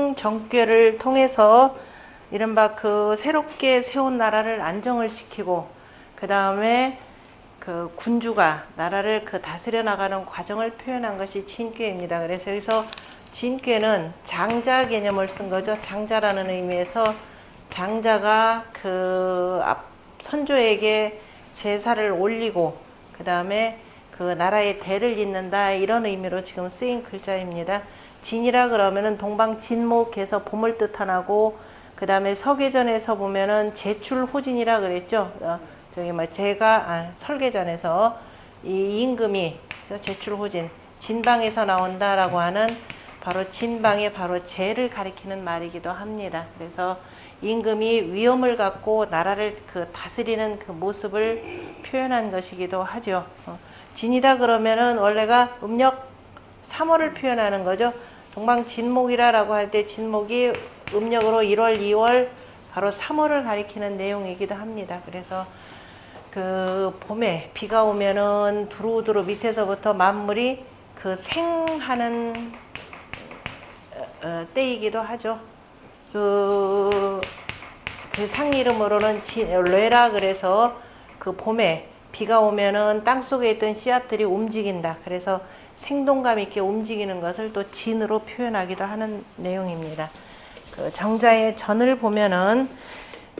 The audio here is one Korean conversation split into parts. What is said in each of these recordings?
화풍 정괴를 통해서 이른바 그 새롭게 세운 나라를 안정을 시키고, 그 다음에 그 군주가 나라를 그 다스려 나가는 과정을 표현한 것이 진꾀입니다. 그래서 여기서 진꾀는 장자 개념을 쓴 거죠. 장자라는 의미에서 장자가 그 선조에게 제사를 올리고 그 다음에 그 나라의 대를 잇는다, 이런 의미로 지금 쓰인 글자입니다. 진이라 그러면은 동방진목해서 봄을 뜻하고, 그 다음에 서계전에서 보면은 제출호진이라 그랬죠. 저기 뭐 설계전에서 이 임금이 제출호진, 진방에서 나온다라고 하는 바로 진방의 바로 제를 가리키는 말이기도 합니다. 그래서 임금이 위엄을 갖고 나라를 그 다스리는 그 모습을 표현한 것이기도 하죠. 진이라 그러면은 원래가 음력 3월을 표현하는 거죠. 동방진목이라고 할 때 진목이 음력으로 1월, 2월, 바로 3월을 가리키는 내용이기도 합니다. 그래서 그 봄에 비가 오면은 두루두루 밑에서부터 만물이 그 생하는 때이기도 하죠. 그 상 이름으로는 뇌라 그래서 그 봄에 비가 오면은 땅 속에 있던 씨앗들이 움직인다. 그래서 생동감 있게 움직이는 것을 또 진으로 표현하기도 하는 내용입니다. 그 정자의 전을 보면은,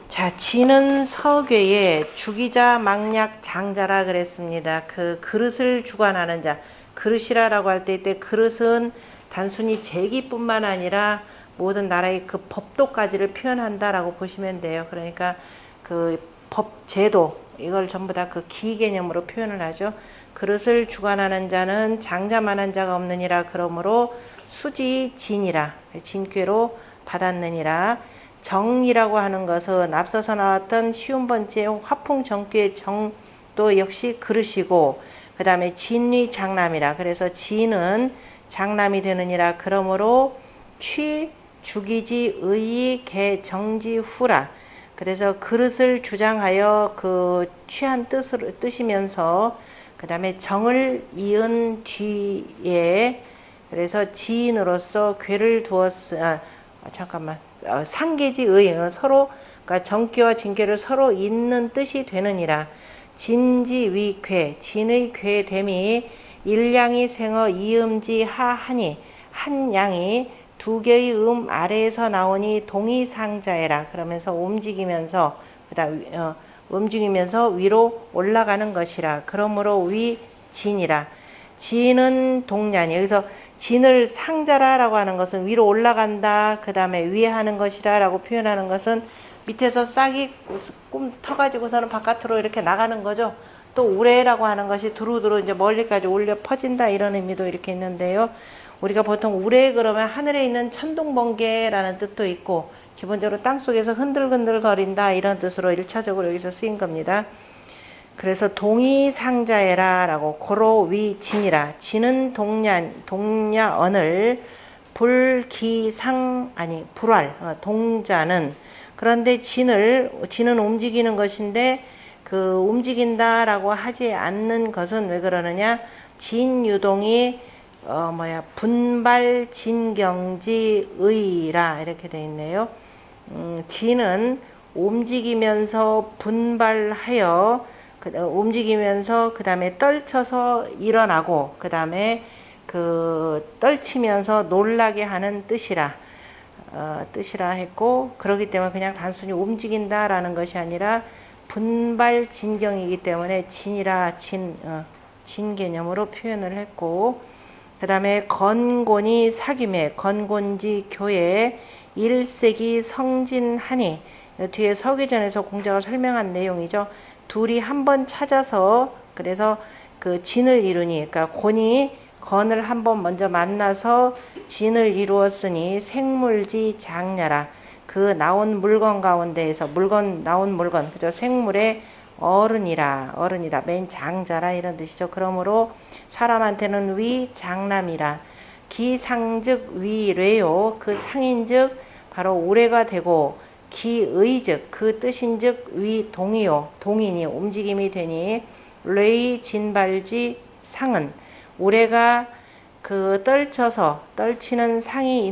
자, 진은 서괴의 주기자 망약 장자라 그랬습니다. 그 그릇을 주관하는 자, 그릇이라고 할 때 이때 그릇은 단순히 제기뿐만 아니라 모든 나라의 그 법도까지를 표현한다라고 보시면 돼요. 그러니까 그 법, 제도, 이걸 전부 다 그 기 개념으로 표현을 하죠. 그릇을 주관하는 자는 장자만한 자가 없느니라. 그러므로 수지 진이라, 진꾀로 받았느니라. 정이라고 하는 것은 앞서서 나왔던 쉬운 번째 화풍 정꾀의 정도 역시 그릇이고, 그 다음에 진위 장남이라. 그래서 진은 장남이 되느니라. 그러므로 취 주기지 의의 개 정지 후라. 그래서 그릇을 주장하여 그 취한 뜻이면서 그 다음에 정을 이은 뒤에, 그래서 지인으로서 괴를 두었어. 상계지의 서로, 그러니까 정괴와 진괴를 서로 잇는 뜻이 되느니라. 진지위괴, 진의 괴됨이 일양이 생어 이음지 하하니, 한 양이 두 개의 아래에서 나오니 동의상자해라. 그러면서 움직이면서 움직이면서 위로 올라가는 것이라. 그러므로 위 진이라. 진은 동냐니, 여기서 진을 상자라라고 하는 것은 위로 올라간다, 그 다음에 위에 하는 것이라 라고 표현하는 것은 밑에서 싹이 꿈 터가지고서는 바깥으로 이렇게 나가는 거죠. 또 우레라고 하는 것이 두루두루 이제 멀리까지 올려 퍼진다, 이런 의미도 이렇게 있는데요. 우리가 보통 우레 그러면 하늘에 있는 천둥번개라는 뜻도 있고, 기본적으로 땅속에서 흔들흔들 거린다, 이런 뜻으로 1차적으로 여기서 쓰인 겁니다. 그래서 동의상자해라 라고, 고로 위 진이라. 진은 동냐 언을 불기상, 아니 불활, 동자는. 그런데 진은 움직이는 것인데 그 움직인다 라고 하지 않는 것은 왜 그러느냐. 진유동이 분발 진경지 의라, 이렇게 되어 있네요. 진은 움직이면서 분발하여, 움직이면서 그 다음에 떨쳐서 일어나고, 그 다음에 그 떨치면서 놀라게 하는 뜻이라 했고, 그렇기 때문에 그냥 단순히 움직인다라는 것이 아니라 분발 진경이기 때문에 진이라, 진 개념으로 표현을 했고, 그 다음에 건곤이 사귐에, 건곤지 교회 1세기 성진하니, 뒤에 서기전에서 공자가 설명한 내용이죠. 둘이 한번 찾아서, 그래서 그 진을 이루니, 그러니까 곤이 건을 한번 먼저 만나서 진을 이루었으니 생물지 장냐라. 그 나온 물건 가운데에서 나온 물건, 그죠? 생물의 어른이라, 맨 장자라, 이런 뜻이죠. 그러므로 사람한테는 위 장남이라. 기상즉 위례요, 그 상인즉 바로 우레가 되고, 기의즉 그 뜻인즉 위 동이요, 동이니 움직임이 되니, 뇌의 진발지 상은, 우레가 그 떨쳐서 떨치는 상이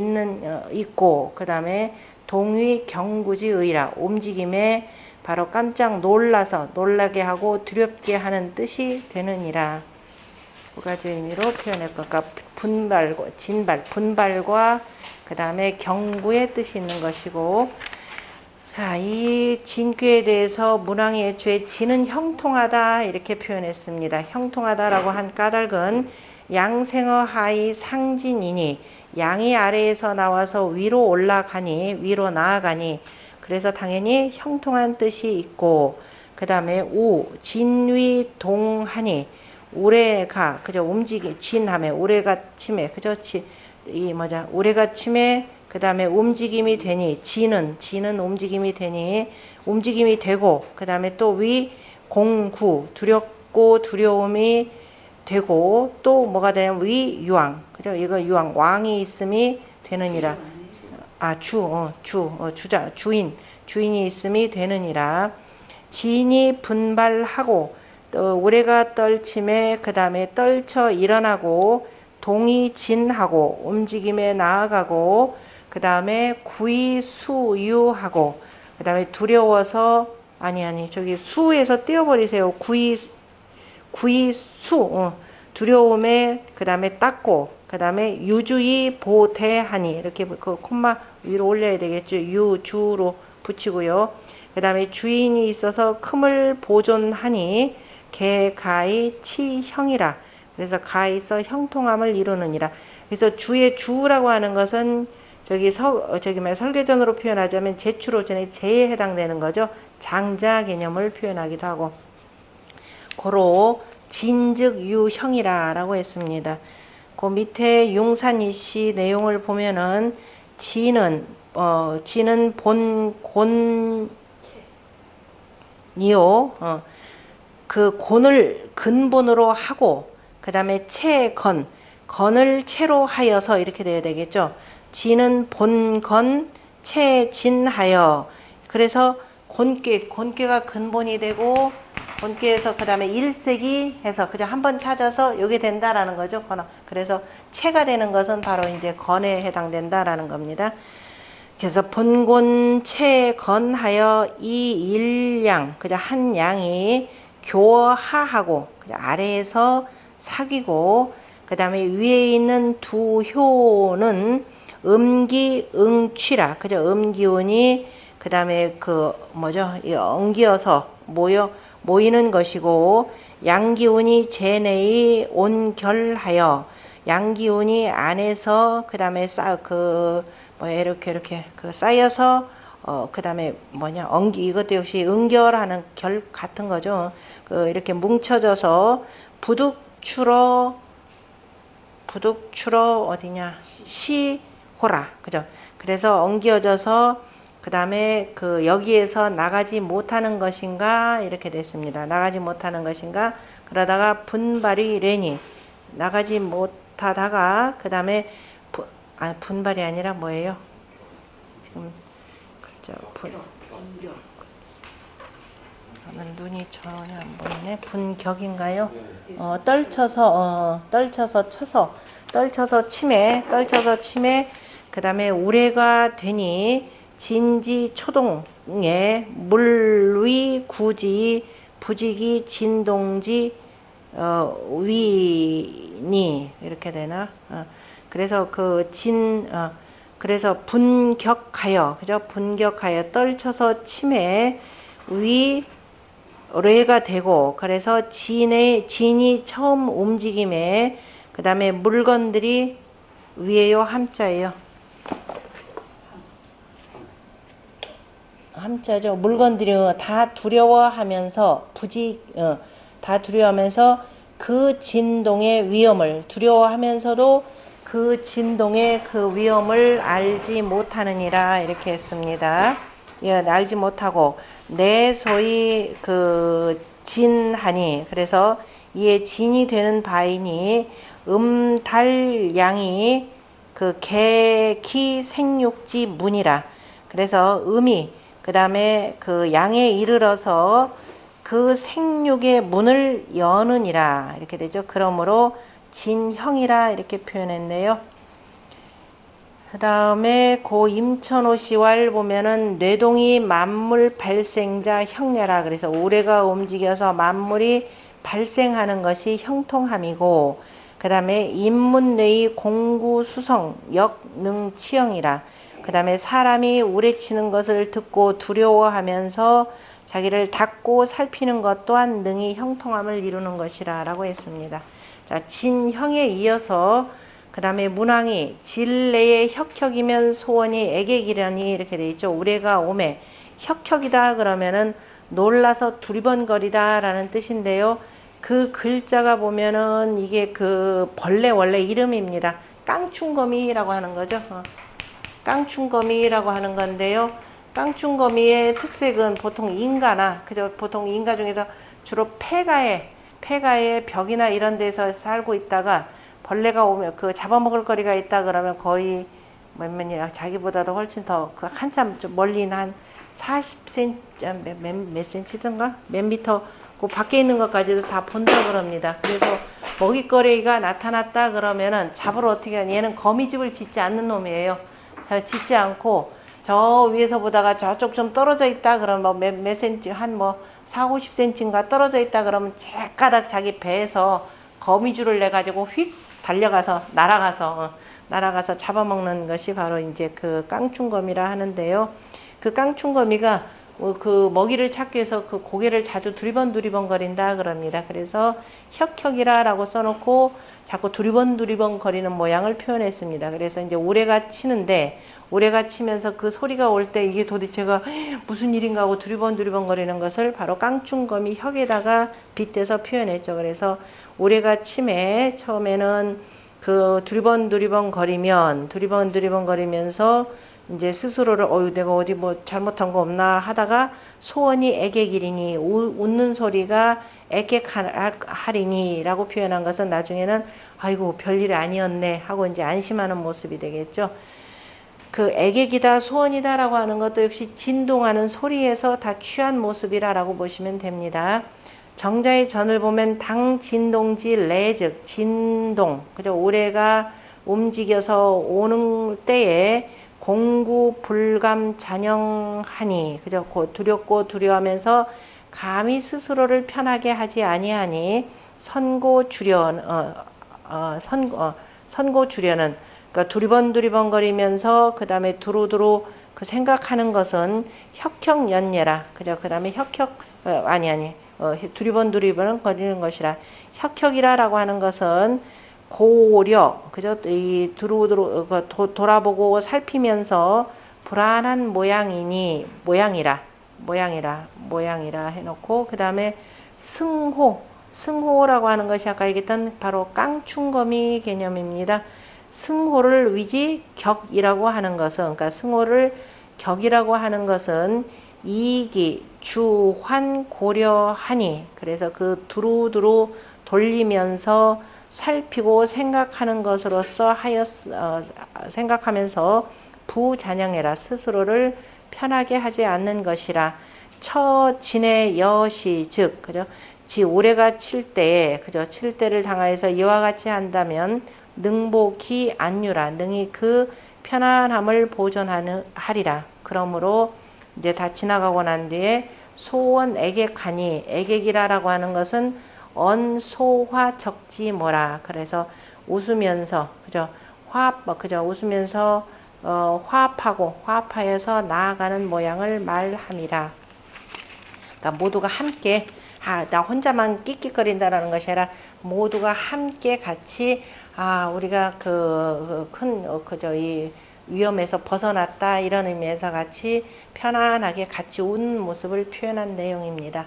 있고 그 다음에 동위 경구지의라 움직임에 바로 깜짝 놀라서 놀라게 하고 두렵게 하는 뜻이 되느니라. 두 가지 의미로 표현할 거니까 분발과 진발, 분발과 그 다음에 경구의 뜻이 있는 것이고, 자, 이 진귀에 대해서 문왕이 애초에 진은 형통하다 이렇게 표현했습니다. 형통하다라고 한 까닭은 양생어 하이 상진이니 양이 아래에서 나와서 위로 올라가니 위로 나아가니 그래서 당연히 형통한 뜻이 있고 그 다음에 진위 동하니 우레가 그죠 진함에 우레가 침에 그죠 우레가 침에 그 다음에 움직임이 되니 진은 움직임이 되니 움직임이 되고 그 다음에 또 공구 두렵고 두려움이 되고 또 뭐가 되냐면 유왕 그죠 이거 유왕 왕이 있음이 되느니라. 주인이 있음이 되느니라. 진이 분발하고 또 우레가 떨침에 그 다음에 떨쳐 일어나고 동이 진하고 움직임에 나아가고 그 다음에 구이수유하고 그 다음에 두려워서 저기 수에서 떼어버리세요. 두려움에 그 다음에 닦고 그 다음에 유주의 보대하니 이렇게 그 콤마 위로 올려야 되겠죠. 유주로 붙이고요. 그 다음에 주인이 있어서 큼을 보존하니 개가의 치형이라. 그래서 가에서 형통함을 이루느니라. 그래서 주의 주라고 하는 것은 설계전으로 표현하자면 제추로전의 제에 해당되는 거죠. 장자 개념을 표현하기도 하고. 고로 진즉 유형이라 라고 했습니다. 그 밑에 용산이시 내용을 보면은 진은 본곤이요. 그 곤을 근본으로 하고 그 다음에 건을 채로 하여서 이렇게 돼야 되겠죠. 진은 본건 채진하여. 그래서 곤괴가 근본이 되고 본괴에서 그 다음에 일색이 해서 그저 한번 찾아서 이게 된다라는 거죠. 그래서 채가 되는 것은 바로 이제 건에 해당된다라는 겁니다. 그래서 본곤 채건하여 이 일양 그저 한 양이 교하하고 아래에서 사귀고 그 다음에 위에 있는 두 효는 음기응취라 그죠 음기운이 그 다음에 엉기어서 모이는 것이고 양기운이 제내에 온결하여 양기운이 안에서 그 다음에 이렇게 쌓여서 그 다음에 이것도 역시 응결하는 결 같은 거죠. 이렇게 뭉쳐져서 부득추러 시호라 그죠. 그래서 엉겨져서 그 다음에 여기에서 나가지 못하는 것인가 이렇게 됐습니다. 나가지 못하는 것인가 그러다가 분발이 레니 나가지 못하다가 그 다음에 분발이 아니라 뭐예요? 지금 저는 눈이 전혀 안 보이네. 분격인가요? 떨쳐서 침에 그 다음에 우레가 되니 진지 초동에 물위 구지 부지기 진동지 위니 이렇게 되나? 그래서 그래서 분격하여 그죠? 분격하여 떨쳐서 침에 위레가 되고 그래서 진이 처음 움직임에 그 다음에 물건들이 위에요 함자예요. 함자죠. 물건들이 다 두려워하면서 다 두려워하면서 그 진동의 위험을 두려워하면서도 그 진동의 그 위험을 알지 못하느니라 이렇게 했습니다. 알지 못하고 내 소위 진하니 그래서 이에 진이 되는 바이니 달양이 개키 생육지 문이라. 그래서 그 다음에 양에 이르러서 그 생육의 문을 여느니라 이렇게 되죠. 그러므로 진형이라 이렇게 표현했네요. 그 다음에 고 임천호 시왈 보면은 뇌동이 만물 발생자 형례라. 그래서 우레가 움직여서 만물이 발생하는 것이 형통함이고, 그 다음에 인문뇌의 공구수성 역능치형이라. 그 다음에 사람이 우레치는 것을 듣고 두려워하면서 자기를 닫고 살피는 것 또한 능히 형통함을 이루는 것이라 라고 했습니다. 자, 진형에 이어서 그 다음에 문항이 진례의 혁혁이면 소원이 애객이려니 이렇게 돼 있죠. 우레가 오매 혁혁이다 그러면은 놀라서 두리번거리다 라는 뜻인데요. 그 글자가 보면은 이게 그 벌레 원래 이름입니다. 깡충거미라고 하는 거죠. 깡충거미라고 하는 건데요. 깡충거미의 특색은 보통 인가나, 그죠? 보통 인가 중에서 주로 폐가에 벽이나 이런 데서 살고 있다가 벌레가 오면 그 잡아먹을 거리가 있다 그러면 거의 자기보다도 훨씬 더 그 한참 좀 멀리 한 40cm 몇 cm든가 몇 미터 그 밖에 있는 것까지도 다 본다 그럽니다. 그래서 먹잇거리가 나타났다 그러면은 잡으러 어떻게 하냐, 얘는 거미집을 짓지 않는 놈이에요. 잘 짓지 않고 저 위에서 보다가 저쪽 좀 떨어져 있다 그러면 뭐 몇 cm 한 뭐 4, 50cm인가 떨어져 있다 그러면 제가닥 자기 배에서 거미줄을 내 가지고 휙 달려가서 날아가서 잡아먹는 것이 바로 이제 그 깡충거미라 하는데요. 그 깡충거미가 그 먹이를 찾기 위해서 그 고개를 자주 두리번 거린다 그럽니다. 그래서 혁혁이라라고 써놓고 자꾸 두리번 거리는 모양을 표현했습니다. 그래서 이제 우레가 치는데, 우레가 치면서 그 소리가 올 때 이게 도대체가 무슨 일인가 하고 두리번 거리는 것을 바로 깡충거미 혁에다가 빗대서 표현했죠. 그래서 우레가 침에 처음에는 그 두리번 거리면서 이제 스스로를 내가 어디 뭐 잘못한 거 없나 하다가 소원이 애객이리니, 웃는 소리가 애객하리니 라고 표현한 것은 나중에는 아이고 별일이 아니었네 하고 이제 안심하는 모습이 되겠죠. 그 애객이다 소원이다 라고 하는 것도 역시 진동하는 소리에서 다 취한 모습이라고 보시면 됩니다. 정자의 전을 보면 당진동지 레즉 진동, 그죠? 우레가 움직여서 오는 때에 공구 불감 잔영하니, 그죠? 두렵고 두려워하면서 감히 스스로를 편하게 하지 아니하니 선고 주려는 그러니까 두리번 거리면서 그 다음에 두루두루 그 생각하는 것은 혁혁연예라, 그죠? 그 다음에 두리번 거리는 것이라. 혁혁이라라고 하는 것은 고려, 그죠? 이 두루두루 돌아보고 살피면서 불안한 모양이라 해놓고, 그 다음에 승호라고 하는 것이 아까 얘기했던 바로 깡충거미 개념입니다. 승호를 위지 격이라고 하는 것은, 그러니까 승호를 격이라고 하는 것은 이기 주환 고려하니, 그래서 그 두루두루 돌리면서 살피고 생각하는 것으로서 생각하면서 부잔영해라, 스스로를 편하게 하지 않는 것이라. 처진의 여시 즉, 그죠? 우레가 칠 때에, 그죠? 칠 때를 당하여서 이와 같이 한다면 능복히 안유라, 능히 그 편안함을 보존하리라. 그러므로 이제 다 지나가고 난 뒤에 소원 애객하니, 애객이라라고 하는 것은 언소화 적지 뭐라. 그래서 웃으면서, 그죠? 웃으면서 화합하여서 나아가는 모양을 말함이라. 그러니까 모두가 함께, 나 혼자만 끽끽거린다라는 것이 아니라 모두가 함께 같이 우리가 이 위험에서 벗어났다 이런 의미에서 같이 편안하게 같이 웃는 모습을 표현한 내용입니다.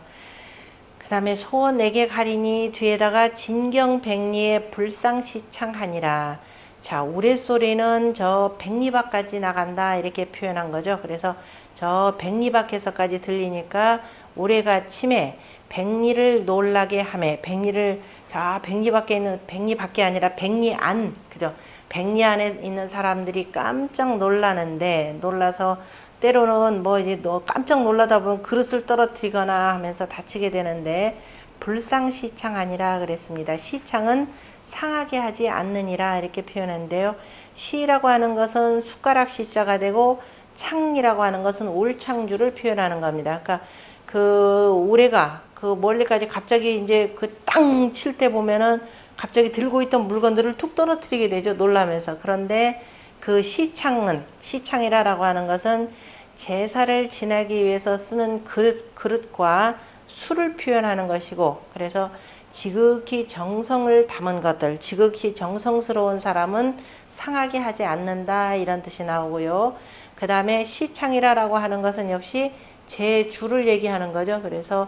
그 다음에 소원 애객하리니 뒤에다가 진경백리의 불상시창하니라. 자, 우레소리는 저 백리밖까지 나간다 이렇게 표현한 거죠. 그래서 저 백리밖에서까지 들리니까 우레가 침에 백리를 놀라게 하매, 백리를 저 백리밖에 아니라 백리 안, 그죠? 백리 안에 있는 사람들이 깜짝 놀라서 때로는 뭐 이제 깜짝 놀라다 보면 그릇을 떨어뜨리거나 하면서 다치게 되는데, 불상시창하니라 그랬습니다. 시창은 상하게 하지 않느니라 이렇게 표현했는데요. 시라고 하는 것은 숟가락 시자가 되고 창이라고 하는 것은 올창주를 표현하는 겁니다. 그러니까 그 우레가 그 멀리까지 갑자기 이제 그 땅 칠 때 보면은 갑자기 들고 있던 물건들을 툭 떨어뜨리게 되죠. 놀라면서. 그런데 그 시창이라고 하는 것은 제사를 지내기 위해서 쓰는 그릇과 술을 표현하는 것이고, 그래서 지극히 정성을 담은 것들, 지극히 정성스러운 사람은 상하게 하지 않는다 이런 뜻이 나오고요. 그 다음에 시창이라고 하는 것은 역시 제주를 얘기하는 거죠. 그래서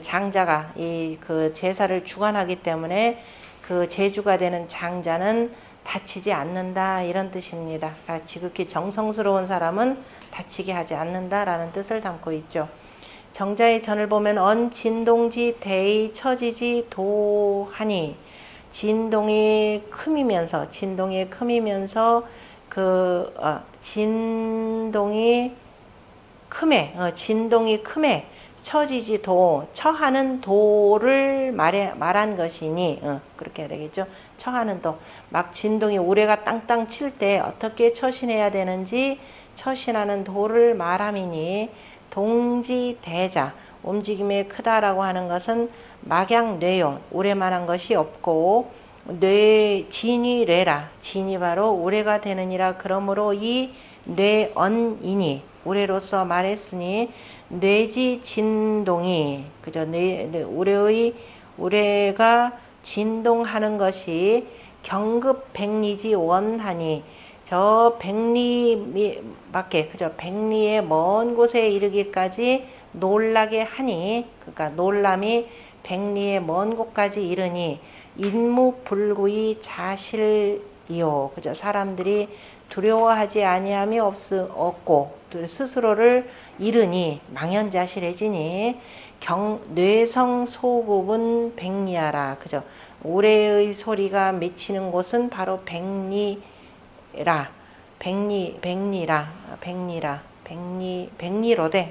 장자가 이 그 제사를 주관하기 때문에 그 제주가 되는 장자는 다치지 않는다 이런 뜻입니다. 그러니까 지극히 정성스러운 사람은 다치게 하지 않는다라는 뜻을 담고 있죠. 정자의 전을 보면 진동지 대의 처지지 도하니, 진동이 크미면서 진동이 크매 처지지 처하는 도를 말한 것이니, 그렇게 해야 되겠죠. 처하는 도, 막 진동이 우레가 땅땅 칠 때 어떻게 처신해야 되는지 처신하는 도를 말함이니, 동지대자, 움직임이 크다라고 하는 것은 막양뇌요, 우레만한 것이 없고, 진이 뇌라, 진이 바로 우레가 되느니라. 그러므로 이 뇌언이니, 우레로서 말했으니 뇌지 진동이, 그죠? 우레가 진동하는 것이 경급 백리지 원하니, 저 백리 밖에, 그죠? 백리의 먼 곳에 이르기까지 놀라게 하니, 그러니까 놀람이 백리의 먼 곳까지 이르니, 인무불구이 자실이요, 그죠? 사람들이 두려워하지 아니함이 없고 스스로를 이르니 망연자실해지니, 뇌성 소급은 백리하라, 그죠? 우레의 소리가 맺히는 곳은 바로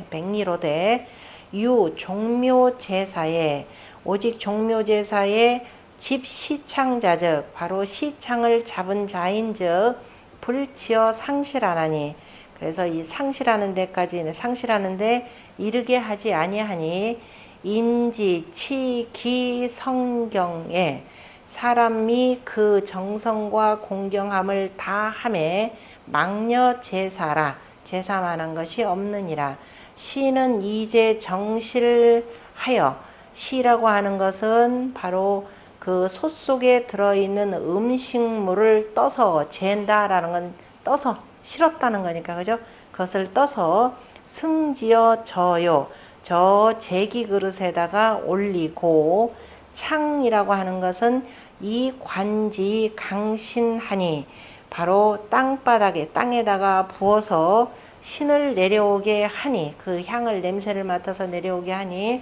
백리로되 유 종묘제사에, 오직 종묘제사에 집 시창자즉, 바로 시창을 잡은 자인즉 불치어 상실하나니, 그래서 이 상실하는 데 이르게 하지 아니하니, 인지 치기 성경에, 사람이 그 정성과 공경함을 다함에 망녀 제사라, 제사만한 것이 없느니라. 시는 이제 정실하여, 시라고 하는 것은 바로 그 솥 속에 들어있는 음식물을 떠서 잰다라는 건 떠서 실었다는 거니까, 그죠? 그것을 떠서 승지어 져요, 저 제기 그릇에다가 올리고, 창이라고 하는 것은 이 관지 강신하니, 바로 땅에다가 부어서 신을 내려오게 하니, 그 향을 냄새를 맡아서 내려오게 하니,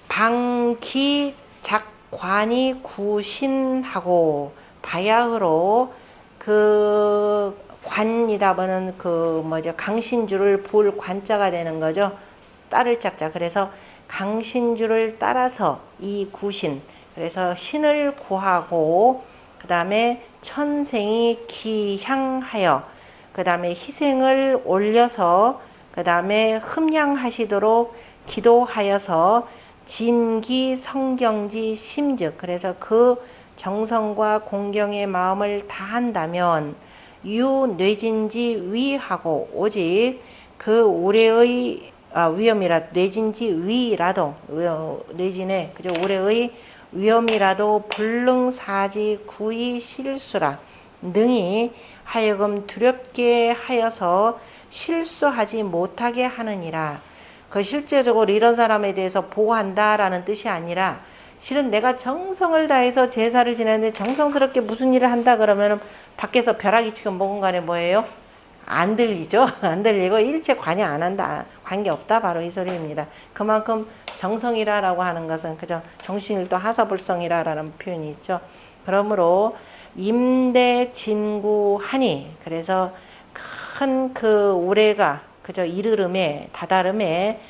방기 작관이 구신하고, 바야흐로 그 관이다 보는 강신주를 부을 관자가 되는 거죠. 따를 짝자. 그래서 강신주를 따라서 이 구신, 그래서 신을 구하고, 그 다음에 천생이 기향하여, 그 다음에 희생을 올려서, 그 다음에 흠양하시도록 기도하여서 진기 성경지 심즉, 그래서 그 정성과 공경의 마음을 다한다면 유뇌진지 위하고, 오직 그 우레의 뇌진지 위라도, 뇌진의 그저 우레의 위험이라도 불능사지 구이 실수라, 능히 하여금 두렵게 하여서 실수하지 못하게 하느니라. 그 실제적으로 이런 사람에 대해서 보호한다라는 뜻이 아니라, 실은 내가 정성을 다해서 제사를 지내는데 정성스럽게 무슨 일을 한다 그러면은 밖에서 벼락이 치고 먹은 간에 뭐예요? 안 들리죠? 안 들리고 일체 관여 안 한다, 관계없다, 바로 이 소리입니다. 그만큼 정성이라고 하는 것은 그저 정신일도 하사불성이라는 표현이 있죠. 그러므로 임대진구하니, 그래서 큰 그 우레가 그저 이르름에 다다름에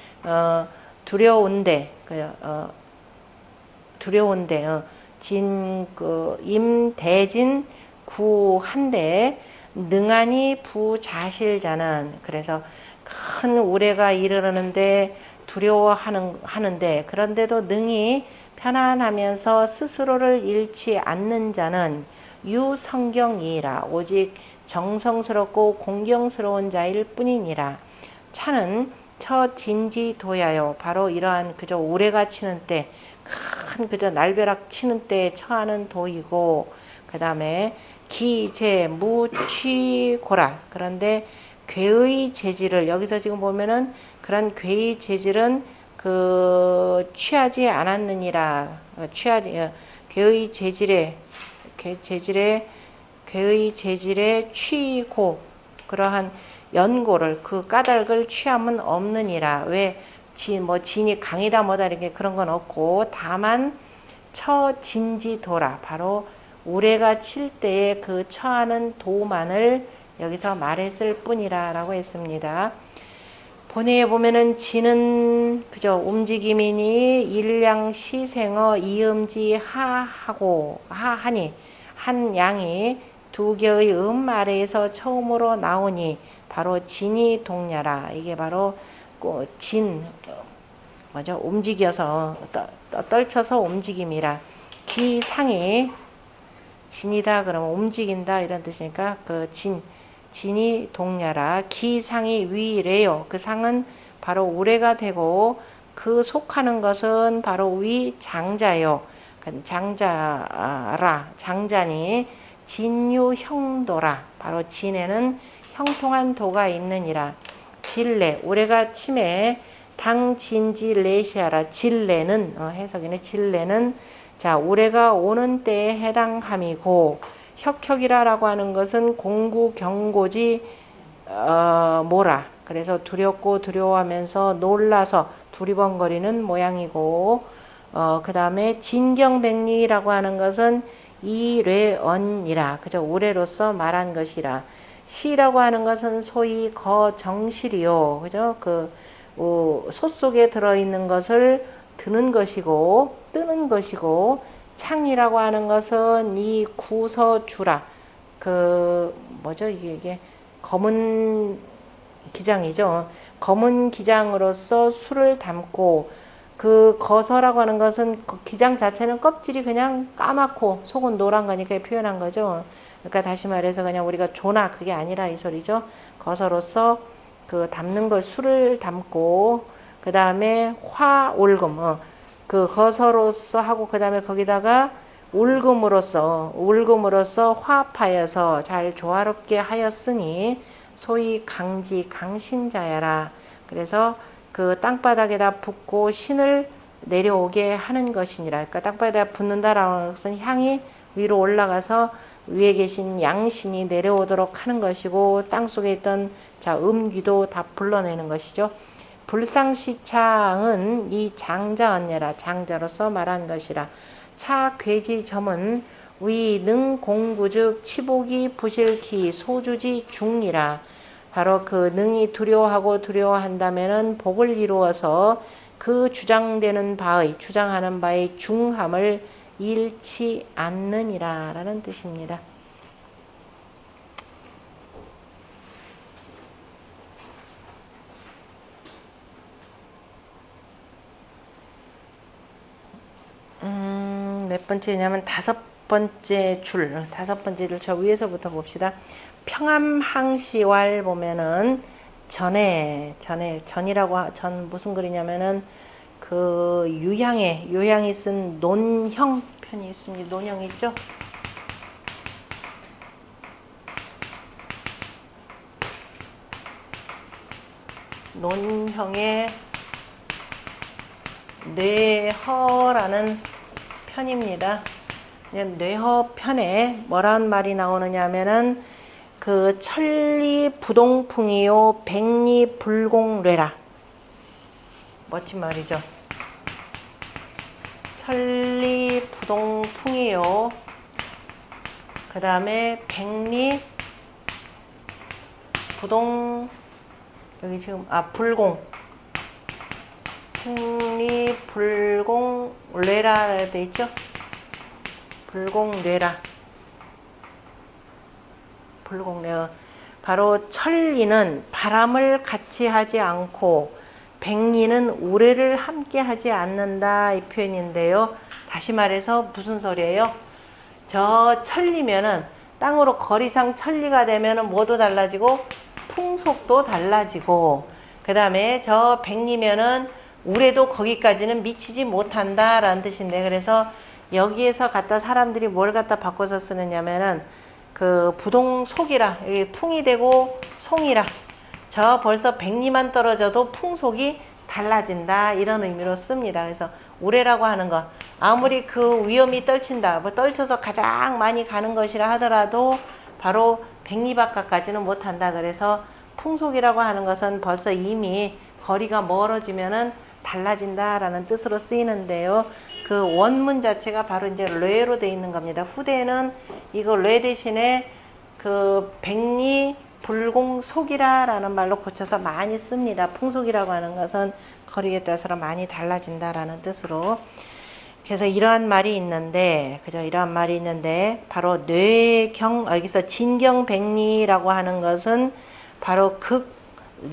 두려운데 임대진 구한데 능하니 부자실자는 그래서 큰 우레가 이르르는데 두려워하는데 그런데도 능히 편안하면서 스스로를 잃지 않는 자는 유성경이라 오직 정성스럽고 공경스러운 자일 뿐이니라. 차는 처진지도야요. 바로 이러한 그저 우레가 치는 때, 큰 그저 날벼락 치는 때에 처하는 도이고, 그 다음에 기재 무취고라. 그런데 괴의 재질을 여기서 지금 보면은 그런 괴의 재질은 그 취하지 않았느니라. 괴의 재질에 취고 그러한 연고를 그 까닭을 취함은 없느니라. 왜 진이 강이다 뭐다 이렇게 그런 건 없고 다만 처진지도라 바로 우레가 칠 때에 그 처하는 도만을 여기서 말했을 뿐이라 라고 했습니다. 본회에 보면은 지는 그저 움직임이니 일량시생어 이음지 하하니 한 양이 두 개의 아래에서 처음으로 나오니 바로 진이 동냐라. 이게 바로 움직여서 떨쳐서 움직임이라. 기상이 진이다 그러면 움직인다 이런 뜻이니까 그 진이 동냐라. 기상이 위래요. 그 상은 바로 우레가 되고 그 속하는 것은 바로 위 장자요. 장자니 진유형도라. 바로 진에는 형통한 도가 있느니라. 진례 우레가 침에 당진지레시아라. 진례는 해석이네. 진례는 자 우레가 오는 때에 해당함이고 혁혁이라라고 하는 것은 공구경고지 뭐라. 그래서 두렵고 두려워하면서 놀라서 두리번거리는 모양이고 그 다음에 진경백리라고 하는 것은 이뢰언이라. 그저 우레로서 말한 것이라. 시라고 하는 것은 소위 거정실이요. 그죠? 소 속에 들어있는 것을 드는 것이고 뜨는 것이고 창이라고 하는 것은 이 구서주라. 이게 검은 기장이죠. 검은 기장으로서 술을 담고 그 거서라고 하는 것은 그 기장 자체는 껍질이 그냥 까맣고 속은 노란 거니까 표현한 거죠. 그러니까 다시 말해서 그냥 우리가 조나 그게 아니라 이 소리죠. 거서로서 그 담는 걸 술을 담고 그 다음에 화올금 그 거서로서 하고 그 다음에 거기다가 울금으로서 화합하여서 잘 조화롭게 하였으니 소위 강신자야라. 그래서 그 땅바닥에다 붓고 신을 내려오게 하는 것이니라. 그러니까 땅바닥에다 붓는다라는 것은 향이 위로 올라가서 위에 계신 양신이 내려오도록 하는 것이고 땅속에 있던 음귀도 다 불러내는 것이죠. 불상시창은 이 장자언니라. 장자로서 말한 것이라. 차괴지점은 위능 공구즉 치복이 부실키 소주지 중이라. 바로 그 능이 두려워한다면은 복을 이루어서 그 주장하는 바의 중함을 잃지 않느니라 라는 뜻입니다. 몇 번째냐면 다섯 번째 줄 저 위에서부터 봅시다. 평암항시왈 보면은 전이라고 전 무슨 글이냐면은 그 요양이 쓴 논형 편이 있습니다. 논형 있죠? 논형의 뇌허라는 편입니다. 뇌허편에 뭐라는 말이 나오느냐 하면은 그 천리부동풍이요 백리불공뇌라. 멋진 말이죠. 천리부동풍이요 그 다음에 백리부동 여기 지금 불공 풍리불공뇌라 되어 있죠. 불공뇌라. 불공뇌. 바로 천리는 바람을 같이 하지 않고 백리는 우레를 함께 하지 않는다, 이 표현인데요. 다시 말해서 무슨 소리예요? 저 천리면은 땅으로 거리상 천리가 되면은 뭐도 달라지고 풍속도 달라지고, 그 다음에 저 백리면은 우레도 거기까지는 미치지 못한다 라는 뜻인데, 그래서 여기에서 갖다 사람들이 뭘 갖다 바꿔서 쓰느냐면은 그 부동속이라, 여기 풍이 되고 송이라, 저 벌써 백리만 떨어져도 풍속이 달라진다 이런 의미로 씁니다. 그래서 우레라고 하는 것, 아무리 그 위험이 떨친다, 뭐 떨쳐서 가장 많이 가는 것이라 하더라도 바로 백리 바깥까지는 못한다. 그래서 풍속이라고 하는 것은 벌써 이미 거리가 멀어지면은 달라진다라는 뜻으로 쓰이는데요. 그 원문 자체가 바로 이제 뢰로 되어 있는 겁니다. 후대는 이거 뢰 대신에 그 백리 불공속이라라는 말로 고쳐서 많이 씁니다. 풍속이라고 하는 것은 거리에 따라서 많이 달라진다라는 뜻으로. 그래서 이러한 말이 있는데, 그죠? 이러한 말이 있는데, 바로 뇌경, 여기서 진경백리라고 하는 것은 바로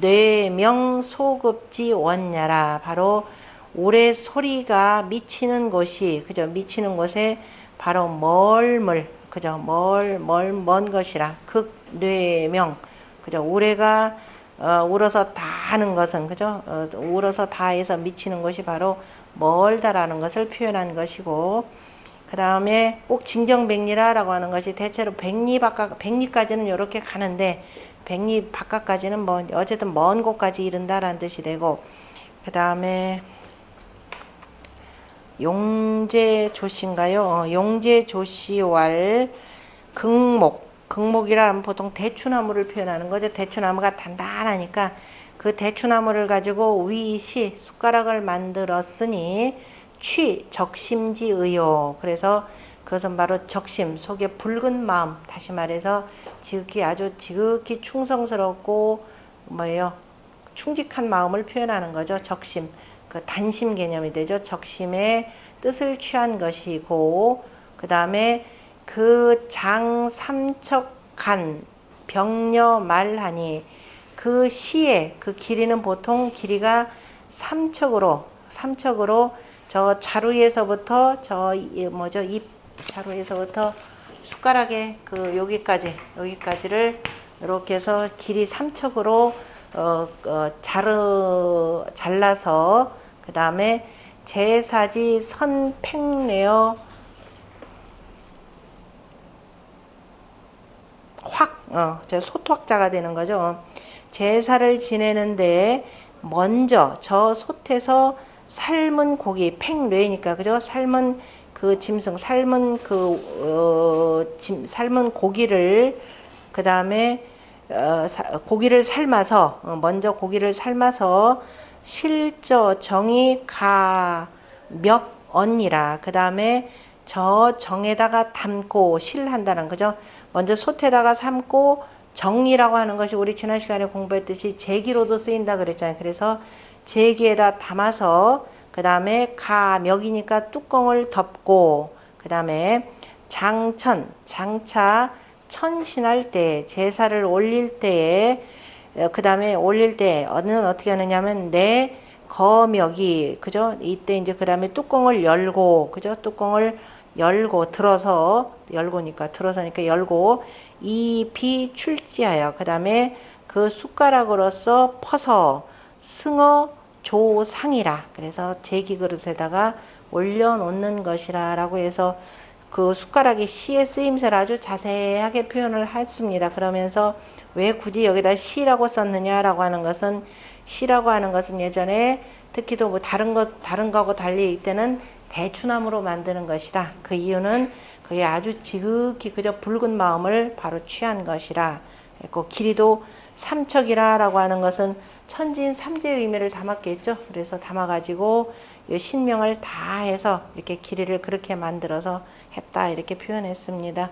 뇌명 소급지 원야라. 바로 우레 소리가 미치는 곳이, 그죠? 미치는 곳에 바로 멀물, 그죠? 먼 것이라. 뇌명, 그죠? 우레가 울어서 다 하는 것은, 그죠? 울어서 다 해서 미치는 것이 바로 멀다라는 것을 표현한 것이고, 그 다음에 꼭 진경백리라라고 하는 것이 대체로 백리까지는 이렇게 가는데, 백리 바깥까지는 뭐 어쨌든 먼 곳까지 이른다라는 뜻이 되고, 그 다음에 용제조씨인가요? 용제조씨왈 극목이라 하면 보통 대추나무를 표현하는 거죠. 대추나무가 단단하니까 그 대추나무를 가지고 위시 숟가락을 만들었으니 취 적심지의요. 그래서 그것은 바로 적심, 속에 붉은 마음, 다시 말해서 지극히 아주 지극히 충성스럽고 뭐예요? 충직한 마음을 표현하는 거죠. 적심, 그 단심 개념이 되죠. 적심의 뜻을 취한 것이고, 그 다음에 그 장삼척간 병녀 말하니, 그 시의 그 길이는 보통 길이가 삼척으로 저 자루에서부터 저 뭐죠, 입 자루에서부터 숟가락에 그 여기까지를 이렇게 해서 길이 삼척으로 잘라서, 그 다음에 제사지 선팽내어 솥확자가 되는 거죠. 제사를 지내는데 먼저 저 솥에서 삶은 고기, 팽뇌니까, 그죠? 삶은 그 짐승, 삶은 고기를, 그 다음에 고기를 삶아서, 먼저 고기를 삶아서 실저 정이 가 몇 언니라. 그 다음에 저 정에다가 담고 실한다는 거죠. 먼저 솥에다가 삶고, 정이라고 하는 것이 우리 지난 시간에 공부했듯이 제기로도 쓰인다 그랬잖아요. 그래서 제기에다 담아서, 그 다음에 가멱이니까 뚜껑을 덮고, 그 다음에 장차 천신할 때, 제사를 올릴 때에, 그 다음에 올릴 때 어는 어떻게 하느냐면 내 거멱이, 그죠? 이때 이제 그 다음에 뚜껑을 열고, 그죠? 뚜껑을 열고 들어서니까 열고 입이 출지하여, 그 다음에 그 숟가락으로서 퍼서 승어 조상이라. 그래서 제기 그릇에다가 올려놓는 것이라 라고 해서 그 숟가락이 시의 쓰임새를 아주 자세하게 표현을 했습니다. 그러면서 왜 굳이 여기다 시라고 썼느냐라고 하는 것은, 시라고 하는 것은 예전에 특히도 뭐 다른 거하고 달리 이때는 대추나무로 만드는 것이다. 그 이유는 그게 아주 지극히 그저 붉은 마음을 바로 취한 것이라. 그 길이도 삼척이라라고 하는 것은 천진 삼재의 의미를 담았겠죠. 그래서 담아가지고 이 신명을 다 해서 이렇게 길이를 그렇게 만들어서 했다, 이렇게 표현했습니다.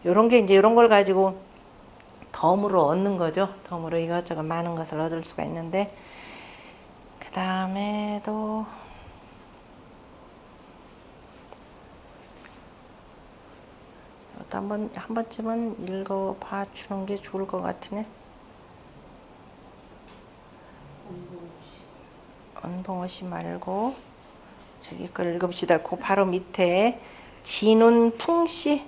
요런 게 이제 이런 걸 가지고 덤으로 얻는 거죠. 덤으로 이것저것 많은 것을 얻을 수가 있는데, 그 다음에도 이것도 한 번쯤은 읽어봐 주는 게 좋을 것 같으네. 은봉호씨 말고 저기 걸 읽읍시다. 그 바로 밑에 진운풍씨,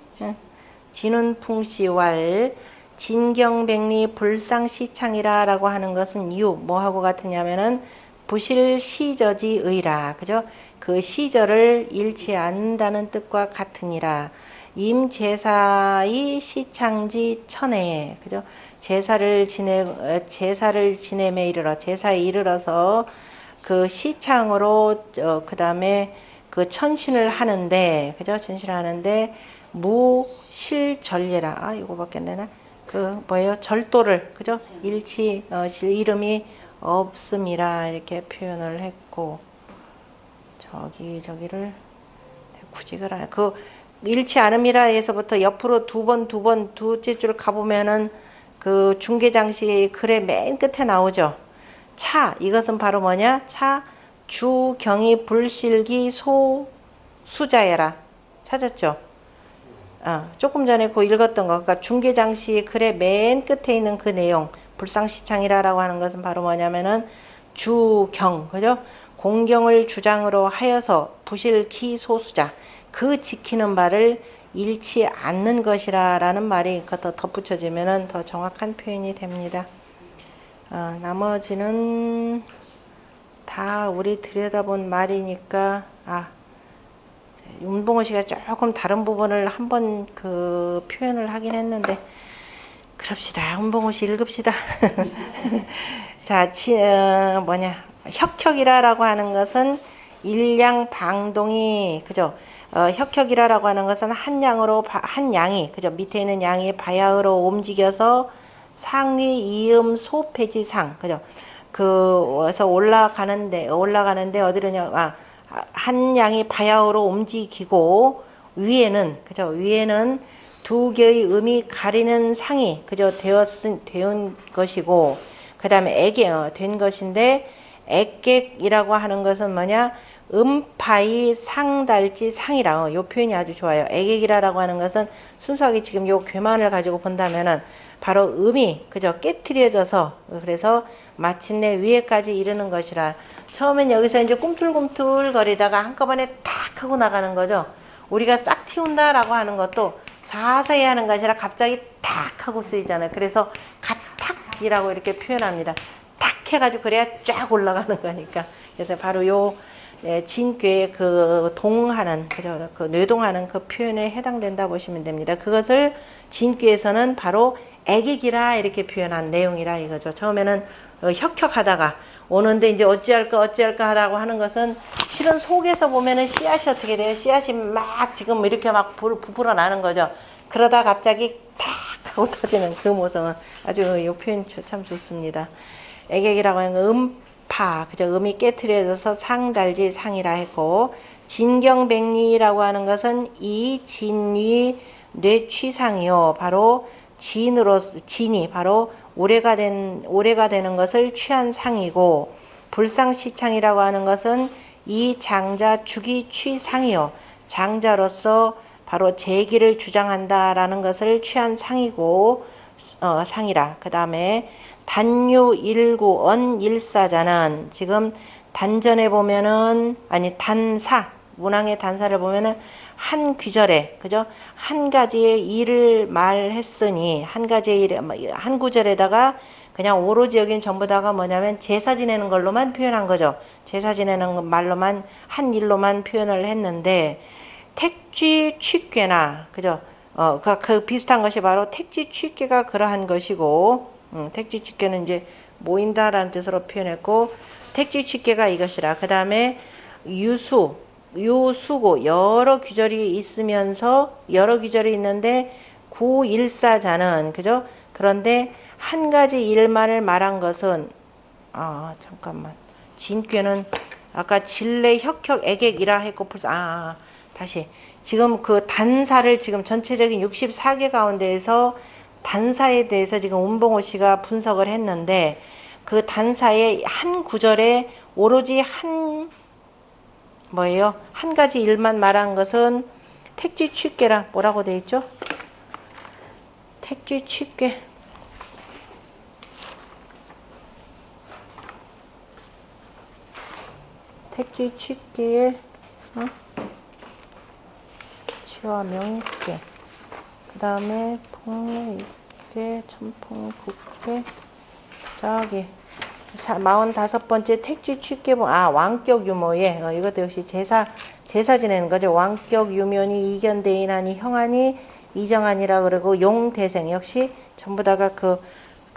진운풍씨왈 진경백리 불상시창이라라고 하는 것은 뭐하고 같으냐면은 부실시저지의라, 그죠? 그 시절을 잃지 않는다는 뜻과 같으니라. 임제사의 시창지 천에, 그죠? 제사를 지냄에 이르러, 제사에 이르러서 그 시창으로 그 다음에 그 천신을 하는데, 그죠? 천신을 하는데 무실전례라. 이거밖에 안 되나? 그 뭐예요? 절도를, 그죠? 이름이 없음이라 이렇게 표현을 했고, 저기를 굳이 그 잃지 않음이라에서부터 옆으로 두째 줄 가보면은 그 중계장시 글의 맨 끝에 나오죠. 차, 이것은 바로 뭐냐? 차, 주경이 불실기 소수자여라. 찾았죠? 조금 전에 그 읽었던 거, 그러니까 중계장시 글의 맨 끝에 있는 그 내용, 불상시창이라라고 하는 것은 바로 뭐냐면은 주경, 그죠? 공경을 주장으로 하여서 부실기 소수자, 그 지키는 바를 잃지 않는 것이라라는 말이 더 덧붙여지면은 더 정확한 표현이 됩니다. 나머지는 다 우리 들여다본 말이니까, 윤봉호 씨가 조금 다른 부분을 한번 그 표현을 하긴 했는데, 그럽시다. 윤봉호 씨 읽읍시다. 자, 혁혁이라라고 하는 것은 일양방동이, 그죠? 혁혁이라라고 하는 것은 한 양이, 그죠? 밑에 있는 양이 바야흐로 움직여서 상위 이음 소폐지상, 그죠? 그래서 올라가는데 어디로냐? 한 양이 바야흐로 움직이고 위에는, 그죠? 위에는 두 개의 음이 가리는 상이, 그죠? 되은 것이고, 그 다음에 된 것인데, 액객이라고 하는 것은 뭐냐? 음파이 상달지 상이라. 요 표현이 아주 좋아요. 액객이라고 하는 것은 순수하게 지금 요 괴만을 가지고 본다면은 바로 음이, 그죠? 깨트려져서, 그래서 마침내 위에까지 이르는 것이라. 처음엔 여기서 이제 꿈틀꿈틀 거리다가 한꺼번에 탁 하고 나가는 거죠. 우리가 싹 틔운다라고 하는 것도 사사히 하는 것이 아니라 갑자기 탁 하고 쓰이잖아요. 그래서 갑탁이라고 이렇게 표현합니다. 탁 해가지고 그래야 쫙 올라가는 거니까. 그래서 바로 요 진괴의 그 동하는, 그죠? 그 뇌동하는 그 표현에 해당된다 보시면 됩니다. 그것을 진괴에서는 바로 애객이라 이렇게 표현한 내용이라 이거죠. 처음에는 혁혁하다가 오는데 이제 어찌할까 하다고 하는 것은 실은 속에서 보면은 씨앗이 어떻게 돼요? 씨앗이 막 지금 이렇게 막 부풀어 나는 거죠. 그러다 갑자기 탁 하고 터지는 그 모습은 아주 이 표현 참 좋습니다. 애객이라고 하는 건 음파, 그죠? 음이 깨트려져서 상달지 상이라 했고, 진경백리라고 하는 것은 이 진위 뇌취상이요. 바로 진이 바로 오래가 되는 것을 취한 상이고, 불상시창이라고 하는 것은 이 장자 주기 취상이요. 장자로서 바로 재기를 주장한다라는 것을 취한 상이고, 상이라. 그 다음에 단유 일구 언 일사자는 지금 단전에 보면은 단사 문항의 단사를 보면은 한 귀절에, 그죠? 한 가지의 일을 말했으니 한 구절에다가 그냥 오로지 여긴 전부 다가 뭐냐면 제사 지내는 걸로만 표현한 거죠. 제사 지내는 말로만 한 일로만 표현을 했는데 택쥐 취괴나, 그죠? 그 비슷한 것이 바로 택쥐 취괴가 그러한 것이고, 택쥐 취괴는 이제 모인다라는 뜻으로 표현했고, 택쥐 취괴가 이것이라. 그 다음에 유수고 여러 귀절이 있는데 구일사자는, 그죠? 그런데 한 가지 일만을 말한 것은 잠깐만, 진괴는 아까 진례 혁혁 애객이라 했고 다시 지금 그 단사를 지금 전체적인 64개 가운데에서 단사에 대해서 지금 운봉호 씨가 분석을 했는데, 그 단사의 한 구절에 오로지 한 가지 일만 말한 것은 택지 취계라 뭐라고 돼 있죠? 택지 취괴. 택지 취괴에 취와 명쾌. 그 다음에 통례, 입괴, 천풍, 국괴. 저기 45번째 택지 취괴봉. 왕격 유모에 이것도 역시 제사 지내는 거죠. 왕격 유묘니 이견대인하니 형하니 이정하니라 그러고 용대생 역시 전부 다가 그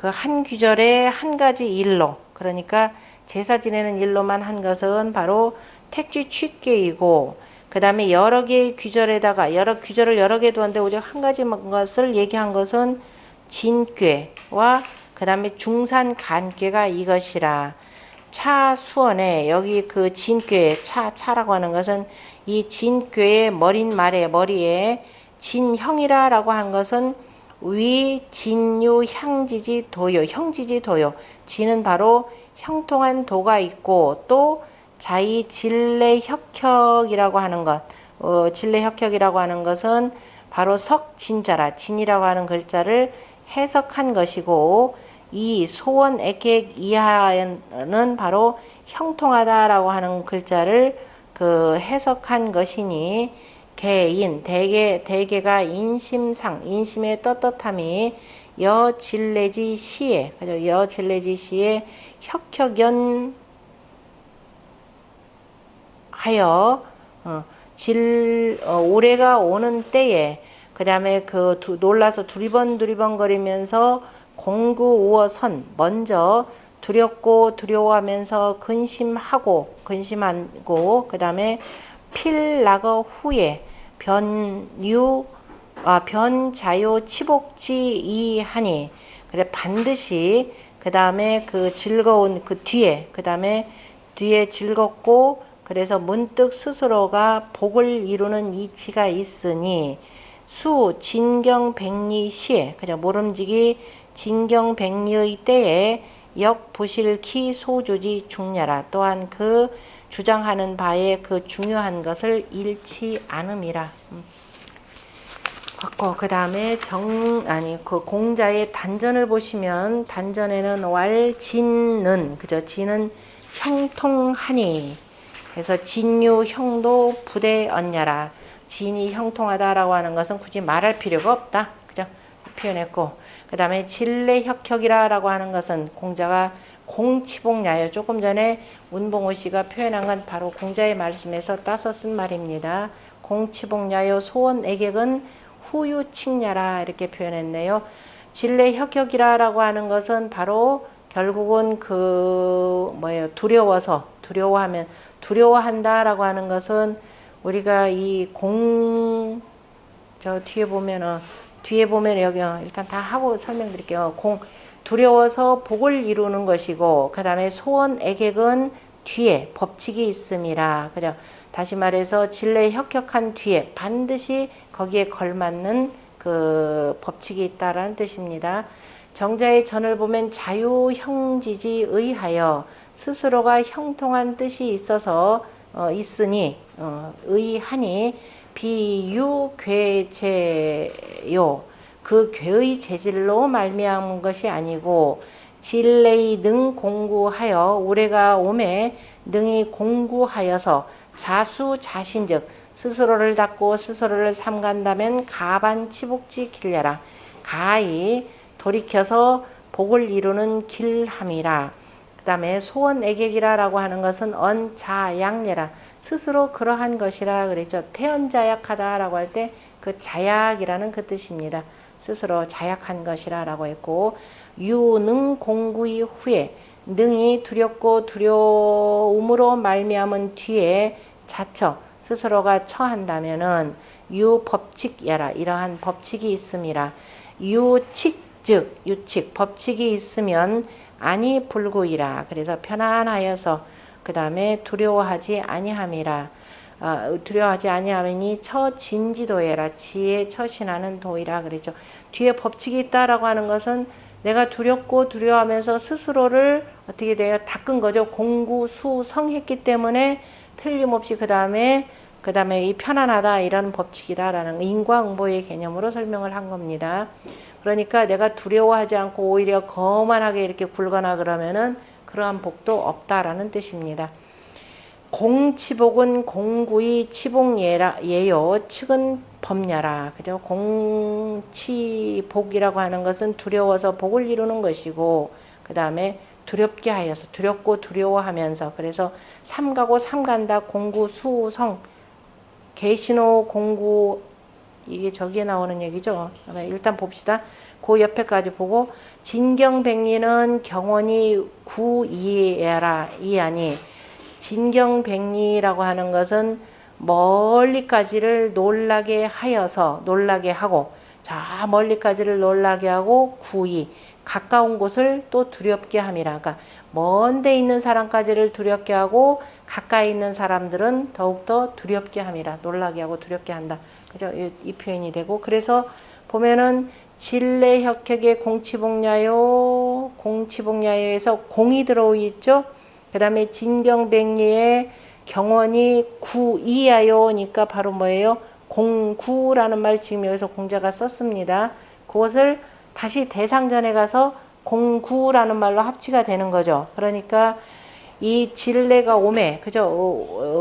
한 규절의 한 가지 일로, 그러니까 제사 지내는 일로만 한 것은 바로 택지 취괴이고, 그 다음에 여러 개의 규절에다가 규절을 여러 개 두었는데 오직 한 가지 것을 얘기한 것은 진괴와 그 다음에 중산 간괴가 이것이라. 차수원에 여기 그 진괴, 차라고 하는 것은 이 진괴의 머리에 진형이라고 한 것은 위 진유 향지지 도요, 형지지 도요. 진은 바로 형통한 도가 있고, 또 자이 진례 혁혁이라고 하는 것, 진례 혁혁이라고 하는 것은 바로 석진자라, 진이라고 하는 글자를 해석한 것이고, 이 소원 액객 이하는 바로 형통하다라고 하는 글자를 해석한 것이니, 개인 대개가 인심상, 인심의 떳떳함이 여진례지 시에, 그죠? 여진례지 시에 혁혁연 하여 올해가 오는 때에, 그 다음에 놀라서 두리번 공구우어선, 먼저 두렵고 두려워하면서 근심하고, 그 다음에 필락어 후에 변자요 치복지이하니, 그래 반드시 그 다음에 즐거운 뒤에, 그 다음에 뒤에 즐겁고, 그래서 문득 스스로가 복을 이루는 이치가 있으니, 수 진경백리 시에, 그죠? 모름지기 진경백리의 때에 역부실키 소주지 중야라. 또한 주장하는 바에 중요한 것을 잃지 않음이라. 그 다음에 공자의 단전을 보시면, 단전에는 왈진는, 그죠? 진은 형통하니, 그래서 진유 형도 부대 언냐라. 진이 형통하다라고 하는 것은 굳이 말할 필요가 없다, 그죠? 표현했고, 그 다음에 진례 혁혁이라고 하는 것은 공자가 공치복야요. 조금 전에 운봉호 씨가 표현한 건 바로 공자의 말씀에서 따서 쓴 말입니다. 공치복야요 소원애객은 후유칭야라 이렇게 표현했네요. 진례 혁혁이라고 하는 것은 바로 결국은 두려워한다라고 하는 것은 우리가 뒤에 보면 여기 일단 다 하고 설명드릴게요. 두려워서 복을 이루는 것이고, 그 다음에 소원애객은 뒤에 법칙이 있음이라. 그죠? 다시 말해서 진례 혁혁한 뒤에 반드시 거기에 걸맞는 법칙이 있다라는 뜻입니다. 정자의 전을 보면 자유형지지 의하여, 스스로가 형통한 뜻이 있으니 의하니 비유괴제요. 그 괴의 재질로 말미암은 것이 아니고, 진례의 능 공구하여, 올해가 오매 능히 공구하여서 자신즉 스스로를 닦고 스스로를 삼간다면 가반 치복지 길려라. 가히 돌이켜서 복을 이루는 길함이라. 그 다음에 소원애객이라고 하는 것은 언자약례라. 스스로 그러한 것이라 그랬죠. 태언자약하다라고 할 때 자약이라는 뜻입니다. 스스로 자약한 것이라고 했고, 유능 공구의 후에, 능이 두렵고 두려움으로 말미암은 뒤에 스스로가 처한다면은 유법칙야라. 이러한 법칙이 있음이라. 유칙 법칙이 있으면 아니 불구이라. 그래서 편안하여서, 그 다음에 두려워하지 아니함이라. 두려워하지 아니하니 처진지도해라. 지혜 처신하는 도이라 그랬죠. 뒤에 법칙이 있다라고 하는 것은 내가 두렵고 두려워하면서 스스로를 어떻게 돼요? 닦은 거죠. 공구수성했기 때문에 틀림없이 그 다음에 이 편안하다 이런 법칙이다라는 인과응보의 개념으로 설명을 한 겁니다. 그러니까 내가 두려워하지 않고 오히려 거만하게 이렇게 굴거나 그러면은 그러한 복도 없다라는 뜻입니다. 공치복은 공구의 치복예요. 측은 법야라. 그죠? 공치복이라고 하는 것은 두려워서 복을 이루는 것이고, 그 다음에 두렵게 하여서, 두렵고 두려워하면서, 그래서 삼가고 삼간다. 공구 수성 계신호 공구, 이게 저기에 나오는 얘기죠. 일단 봅시다. 그 옆에까지 보고, 진경백리는 경원이 구이해라 이하니, 진경백리라고 하는 것은 멀리까지를 놀라게 하여서, 놀라게 하고, 저 멀리까지를 놀라게 하고, 구이 가까운 곳을 또 두렵게 함이라. 그러니까 먼 데 있는 사람까지를 두렵게 하고 가까이 있는 사람들은 더욱더 두렵게 함이라. 놀라게 하고 두렵게 한다. 그죠? 이 표현이 되고, 그래서 보면은 진례혁혁의 공치복야요, 공치복야요에서 공이 들어있죠. 그 다음에 진경백리의 경원이 구이하요니까 바로 뭐예요? 공구라는 말 지금 여기서 공자가 썼습니다. 그것을 다시 대상전에 가서 공구라는 말로 합치가 되는 거죠. 그러니까 이 진례가 오매, 그죠?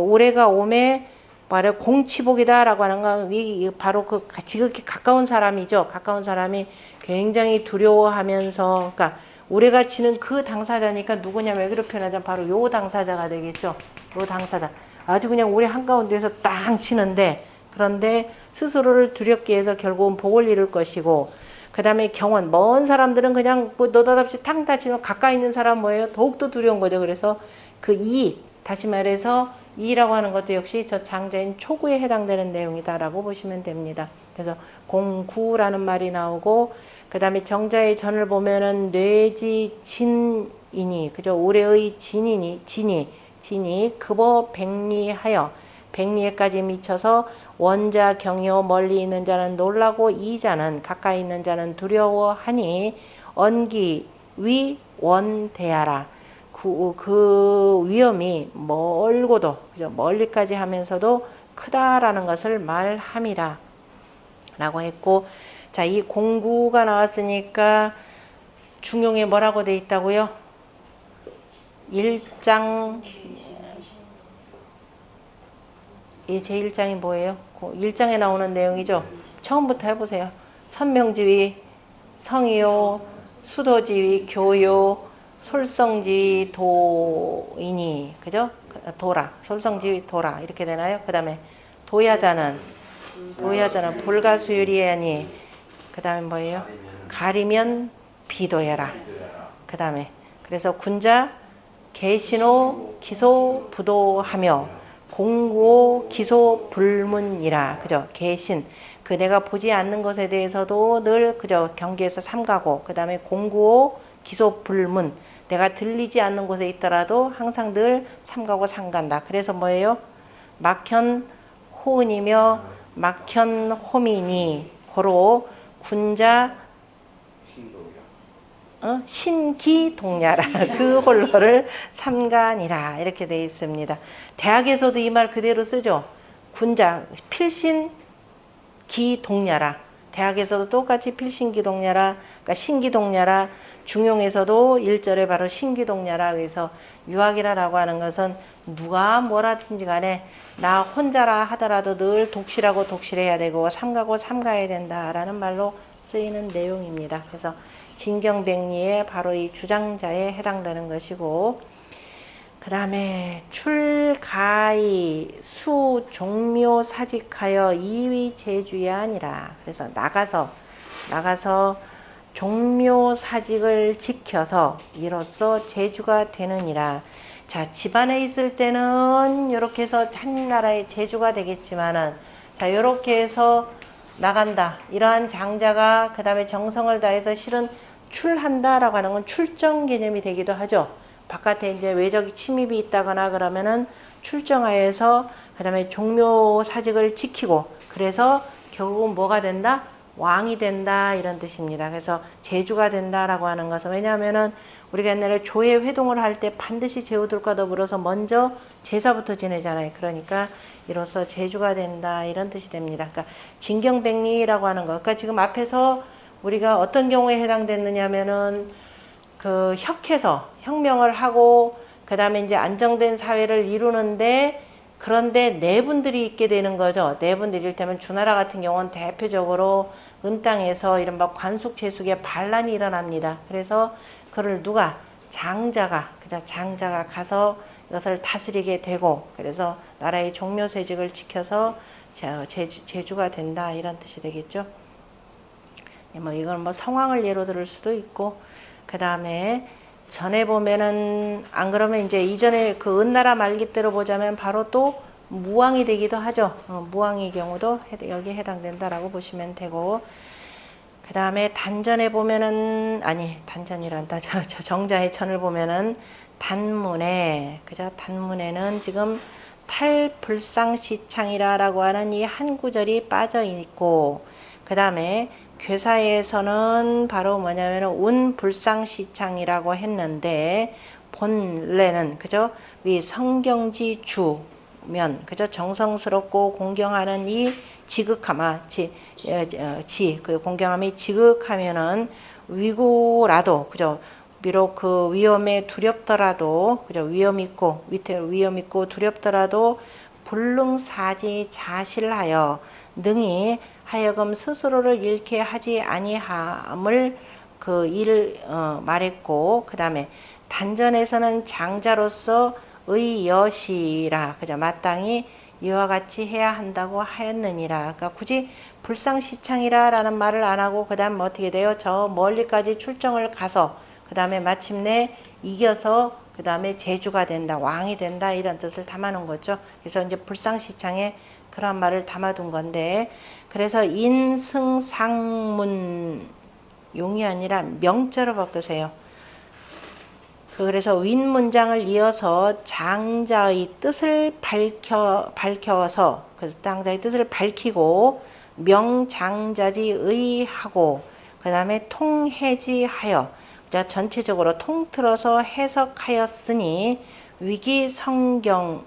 올해가 오매 바로 공치복이다라고 하는 건 이 바로 그 지극히 가까운 사람이죠. 가까운 사람이 굉장히 두려워하면서, 그러니까 올해가 치는 그 당사자니까 누구냐면 왜 그렇게 표현하자면 바로 요 당사자가 되겠죠. 요 당사자. 아주 그냥 올해 한가운데서 땅 치는데, 그런데 스스로를 두렵게 해서 결국은 복을 이룰 것이고, 그 다음에 경원, 먼 사람들은 그냥 뭐 너다답시 탕타 치면 가까이 있는 사람 뭐예요? 더욱더 두려운 거죠. 그래서 그 이, 다시 말해서 이라고 하는 것도 역시 저 장자인 초구에 해당되는 내용이다라고 보시면 됩니다. 그래서 공구라는 말이 나오고, 그 다음에 정자의 전을 보면은 뇌지 진이니, 그죠? 올해의 진이 급어 백리하여, 백리에까지 미쳐서 원자 경이요 멀리 있는 자는 놀라고 이자는 가까이 있는 자는 두려워하니 언기 위 원대하라. 그 위험이 멀고도, 그죠? 멀리까지 하면서도 크다라는 것을 말함이라 라고 했고, 자, 이 공구가 나왔으니까 중용에 뭐라고 돼 있다고요? 1장, 이 제1장이 뭐예요? 1장에 나오는 내용이죠. 처음부터 해보세요. 천명지위 성이요, 수도지위 교요, 솔성지위 도이니, 그죠? 도라, 솔성지위 도라 이렇게 되나요? 그 다음에 도야자는 불가수율이하니, 그 다음에 뭐예요? 가리면 비도해라. 그 다음에 그래서 군자 계신호 기소 부도하며 공고 기소 불문이라. 그죠? 계신, 그 내가 보지 않는 것에 대해서도 늘 그저 경계에서 삼가고, 그 다음에 공고 기소 불문, 내가 들리지 않는 곳에 있더라도 항상 늘 삼가고 삼간다. 그래서 뭐예요? 막현 호은이며 막현 호민이 고로 군자 신기동야라. 그 홀로를 삼간이라. 이렇게 되어 있습니다. 대학에서도 이 말 그대로 쓰죠. 군자 필신기동야라. 대학에서도 똑같이 필신기동야라. 그러니까 신기동야라. 중용에서도 1절에 바로 신기동야라. 그래서 유학이라고 하는 것은 누가 뭐라든지 간에 나 혼자라 하더라도 늘 독실하고 독실해야 되고 삼가고 삼가야 된다라는 말로 쓰이는 내용입니다. 그래서 진경백리의 바로 이 주장자에 해당되는 것이고, 그 다음에 출가이 수종묘 사직하여 이위 제주야 아니라. 그래서 나가서 종묘 사직을 지켜서 이로써 제주가 되느니라. 자, 집안에 있을 때는 이렇게 해서 한 나라의 제주가 되겠지만은, 자, 이렇게 해서 나간다. 이러한 장자가 그 다음에 정성을 다해서 실은 출한다라고 하는 건 출정 개념이 되기도 하죠. 바깥에 이제 외적 침입이 있다거나 그러면은 출정하여서 그 다음에 종묘 사직을 지키고, 그래서 결국은 뭐가 된다? 왕이 된다, 이런 뜻입니다. 그래서 제주가 된다라고 하는 것은, 왜냐하면은 우리가 옛날에 조회 회동을 할 때 반드시 제후들과 더불어서 먼저 제사부터 지내잖아요. 그러니까 이로써 제주가 된다, 이런 뜻이 됩니다. 그러니까 진경백리라고 하는 것. 그러니까 지금 앞에서 우리가 어떤 경우에 해당됐느냐면은 그 혁해서 혁명을 하고 그 다음에 이제 안정된 사회를 이루는데 그런데 내분들이 있게 되는 거죠. 내분들이 이를테면 주나라 같은 경우는 대표적으로 은땅에서 이른바 관숙제숙의 반란이 일어납니다. 그래서 그를 누가 장자가 그죠? 장자가 가서 이것을 다스리게 되고 그래서 나라의 종묘세직을 지켜서 제주가 된다 이런 뜻이 되겠죠. 뭐 이건 뭐 성황을 예로 들을 수도 있고 그 다음에 전에 보면은 안 그러면 이제 이전에 그 은나라 말기 때로 보자면 바로 또 무왕이 되기도 하죠. 무왕의 경우도 여기에 해당된다라고 보시면 되고 그 다음에 단전에 보면은 아니 단전이란다 저 정자의 천을 보면은 단문에 그죠? 단문에는 지금 탈불상시창이라고 하는 이 한 구절이 빠져 있고 그 다음에 괴사에서는 바로 뭐냐면 운불상시창이라고 했는데 본래는 그죠? 위 성경지 주면 그죠? 정성스럽고 공경하는 이 지극함아 그 공경함이 지극하면은 위고라도 그죠? 비록 그 위험에 두렵더라도 그죠? 위험 있고 두렵더라도 불능사지 자실하여 능히 하여금 스스로를 잃게 하지 아니함을 그 일을 말했고 그 다음에 단전에서는 장자로서 의여시라 그죠? 마땅히 이와 같이 해야 한다고 하였느니라. 그러니까 굳이 불상시창이라 라는 말을 안 하고 그 다음 어떻게 돼요? 저 멀리까지 출정을 가서 그 다음에 마침내 이겨서 그 다음에 제주가 된다, 왕이 된다 이런 뜻을 담아놓은 거죠. 그래서 이제 불상시창에 그런 말을 담아둔 건데 그래서 인승상문 용이 아니라 명자로 바꾸세요. 그래서 윗문장을 이어서 장자의 뜻을 밝혀서 그래서 장자의 뜻을 밝히고 명장자지의 하고 그 다음에 통해지하여 전체적으로 통틀어서 해석하였으니 위기성경이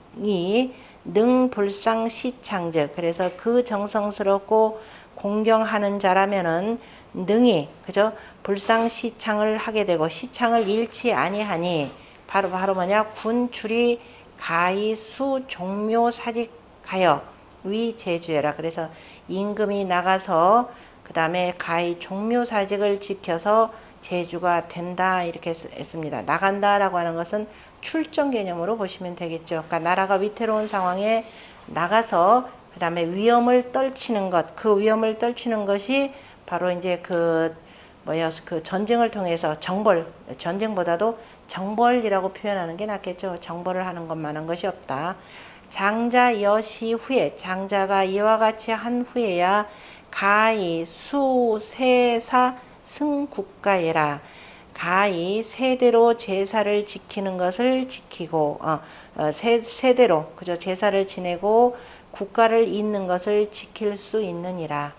능불상시창즉 그래서 그 정성스럽고 공경하는 자라면은 능히 그죠? 불상시창을 하게 되고 시창을 잃지 아니하니 바로 뭐냐? 군출이 가이수 종묘사직하여 위제주해라. 그래서 임금이 나가서 그 다음에 가히 종묘사직을 지켜서 제주가 된다 이렇게 했습니다. 나간다라고 하는 것은 출정 개념으로 보시면 되겠죠. 그러니까 나라가 위태로운 상황에 나가서 그 다음에 위험을 떨치는 것, 그 위험을 떨치는 것이 바로 이제 그 전쟁을 통해서 전쟁보다도 정벌이라고 표현하는 게 낫겠죠. 정벌을 하는 것만한 것이 없다. 장자 여시 후에 장자가 이와 같이 한 후에야 가히 수세사 승국가예라. 가히 세대로 제사를 지키는 것을 지키고 세대로 그죠? 제사를 지내고 국가를 잇는 것을 지킬 수 있느니라.